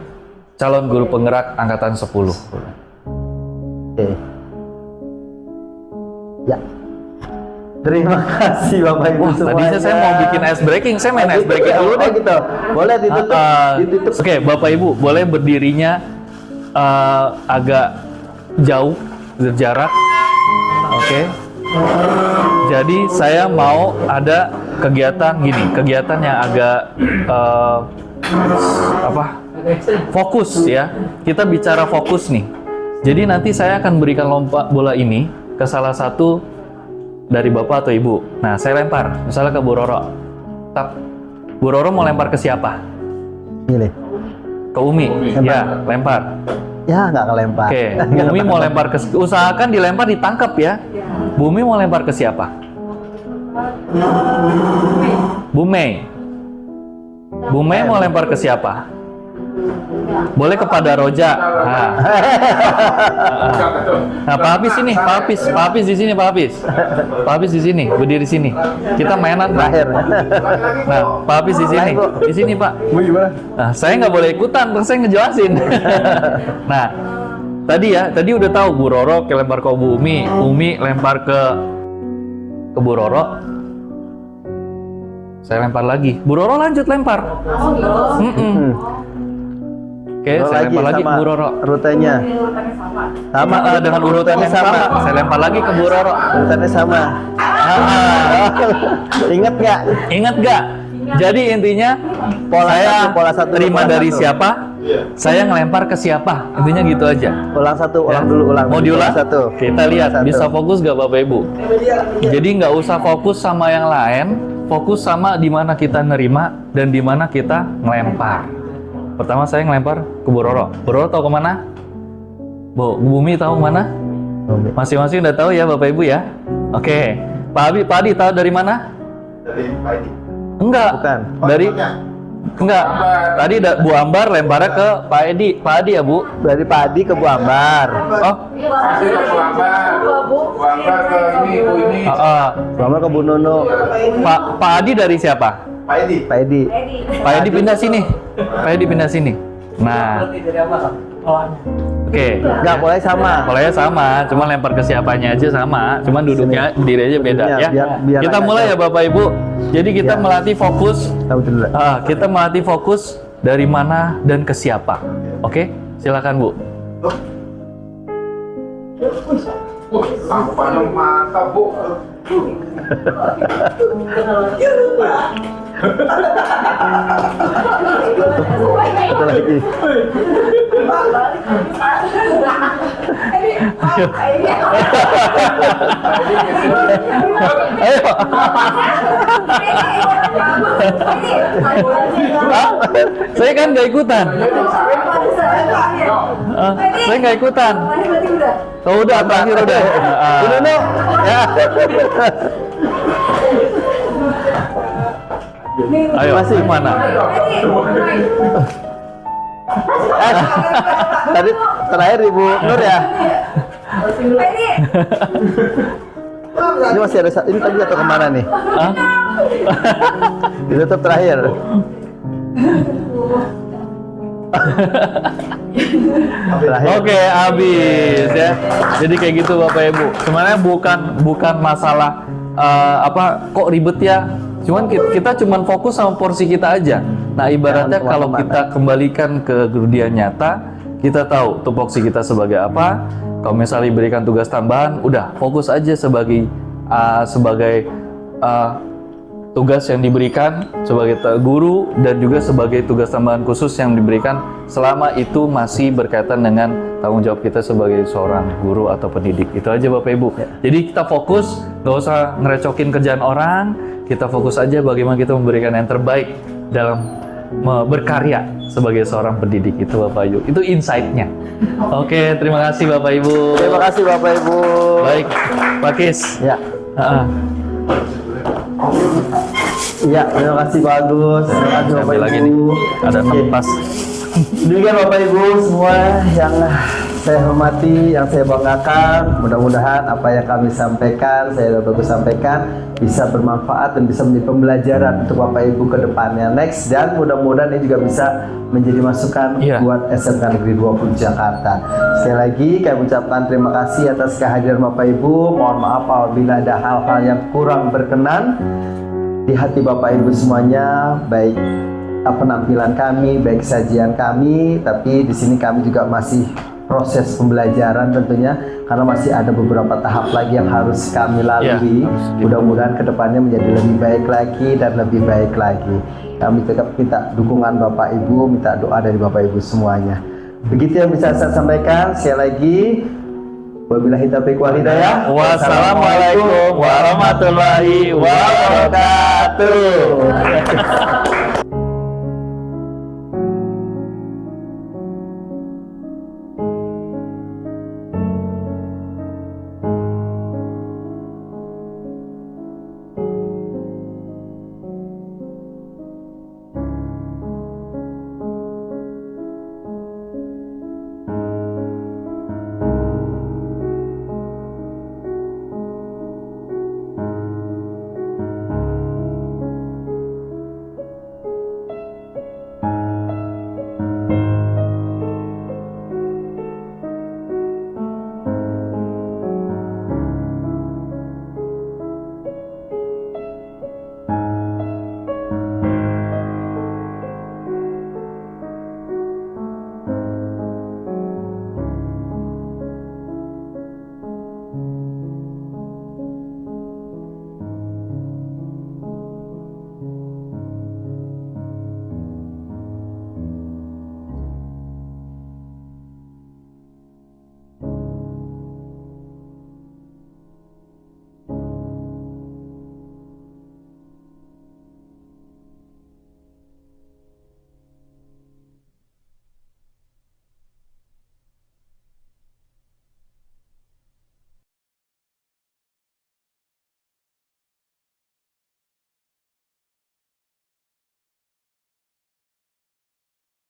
calon guru penggerak angkatan 10. Oke. Ya. Terima kasih Bapak Ibu semuanya. Tadinya saya mau bikin ice breaking, saya main ice breaking dulu deh. Gitu. Boleh ditutup. Oke, Bapak Ibu, boleh berdirinya agak jauh berjarak. Oke. Jadi saya mau ada kegiatan gini, kegiatan yang agak fokus ya. Kita bicara fokus nih. Jadi nanti saya akan berikan lompat bola ini ke salah satu dari Bapak atau Ibu. Nah, saya lempar, misalnya ke Bu Roro. Bu Roro mau lempar ke siapa? Milih. Ke Umi. Ya, lempar. Ya, nggak kelempar. Oke, Bu Umi mau lempar ke, usahakan dilempar ditangkap ya. Bu Umi mau lempar ke siapa? Bu Mei. Bu Mei mau lempar ke siapa? Boleh kepada Roja. Nah, Pak Hafiz ini, Pak Hafiz di sini, Pak Hafiz. Pak Hafiz di sini, berdiri sini. Kita mainan terakhir. Nah, Pak Hafiz di sini Pak. Nah, saya nggak boleh ikutan, terus saya ngejelasin. Nah, tadi udah tahu Bu Roro lempar ke Bu Umi lempar ke Bu Roro. Saya lempar lagi. Bu Roro lanjut lempar. Oke, saya lempar lagi ke Bu Roro. Rutenya sama dengan urutan yang sama. Saya lempar lagi ke Bu Roro. Urutannya sama. Ingat nggak? Ingat nggak? Jadi intinya pola satu terima dari siapa? Saya ngelempar ke siapa? Intinya gitu aja. Ulang dulu. Mau diulang? Satu. Kita lihat bisa fokus nggak Bapak Ibu? Jadi nggak usah fokus sama yang lain, fokus sama di mana kita nerima dan di mana kita ngelempar. Pertama saya ngelempar ke Bu Roro. Bu Roro tahu kemana? Bu Umi tahu kemana? Masing-masing udah tahu ya Bapak Ibu ya? Oke. Pak Adi tahu dari mana? Dari Pak Adi. Enggak. Bukan. Enggak. Tadi Bu Ambar lemparnya ke Pak Edi. Pak Adi ya Bu? Dari Pak Adi ke Bu Ambar. Oh. Bu Ambar ke ini, Bu ini. Bu Ambar ke Bu Nono. Pak Adi dari siapa? Pak Edi. Pak Edi. Pak Edi pindah sini. Pak Edi pindah sini. Nah, oke. Enggak, boleh sama. Polanya sama, cuma lempar ke siapanya aja sama, cuman duduknya diri aja beda ya. Biar Kita agak mulai ya jauh. Bapak Ibu. Jadi kita Ya. melatih fokus. Tahu dulu. Kita melatih fokus dari mana dan ke siapa. Oke, silakan Bu. Apa yang mantap, Bu? Satu lagi. Ayo. Saya kan nggak ikutan. Saya nggak ikutan. Oh, udah terakhir udah. Udah no. Ya. Ayo, masih mana? Tadi terakhir Ibu Nur ya. Ini masih ada ini tadi atau kemana nih? Hah? Ditutup terakhir. Terakhir. Oke, habis ya. Jadi kayak gitu Bapak Ibu. Sebenarnya bukan masalah kok ribet ya. Cuman kita cuman fokus sama porsi kita aja. Nah, ibaratnya Jangan kalau kemana-mana. kita kembalikan ke dunia nyata, kita tahu tupoksi kita sebagai apa. Kalau misalnya diberikan tugas tambahan, udah fokus aja sebagai tugas yang diberikan sebagai guru dan juga sebagai tugas tambahan khusus yang diberikan selama itu masih berkaitan dengan tanggung jawab kita sebagai seorang guru atau pendidik. Itu aja Bapak Ibu. Jadi kita fokus, nggak usah ngerecokin kerjaan orang, kita fokus aja bagaimana kita memberikan yang terbaik dalam berkarya sebagai seorang pendidik. Itu Bapak Ibu. Itu insight-nya. Oke, terima kasih Bapak Ibu. Terima kasih Bapak Ibu. Baik, Pak Kis. Ya. Iya, terima kasih Pak Agus. Terima kasih Bapak Sambil lagi Ibu. nih, ada Oke. tempas. Demikian Bapak Ibu semua yang saya hormati, yang saya banggakan. Mudah-mudahan apa yang kami sampaikan, saya dapat sampaikan bisa bermanfaat dan bisa menjadi pembelajaran untuk Bapak Ibu ke depannya next, dan mudah-mudahan ini juga bisa menjadi masukan Iya. buat SMK Negeri 20 Jakarta. Sekali lagi kami ucapkan terima kasih atas kehadiran Bapak Ibu. Mohon maaf apabila ada hal-hal yang kurang berkenan di hati Bapak Ibu semuanya, baik penampilan kami, baik sajian kami, tapi di sini kami juga masih proses pembelajaran tentunya, karena masih ada beberapa tahap lagi yang harus kami lalui. Mudah-mudahan kedepannya menjadi lebih baik lagi dan lebih baik lagi. Kami tetap minta dukungan Bapak Ibu, minta doa dari Bapak Ibu semuanya. Begitu yang bisa saya sampaikan. Sekali lagi, wabillahi taufiq wal hidayah. Wassalamualaikum warahmatullahi wabarakatuh.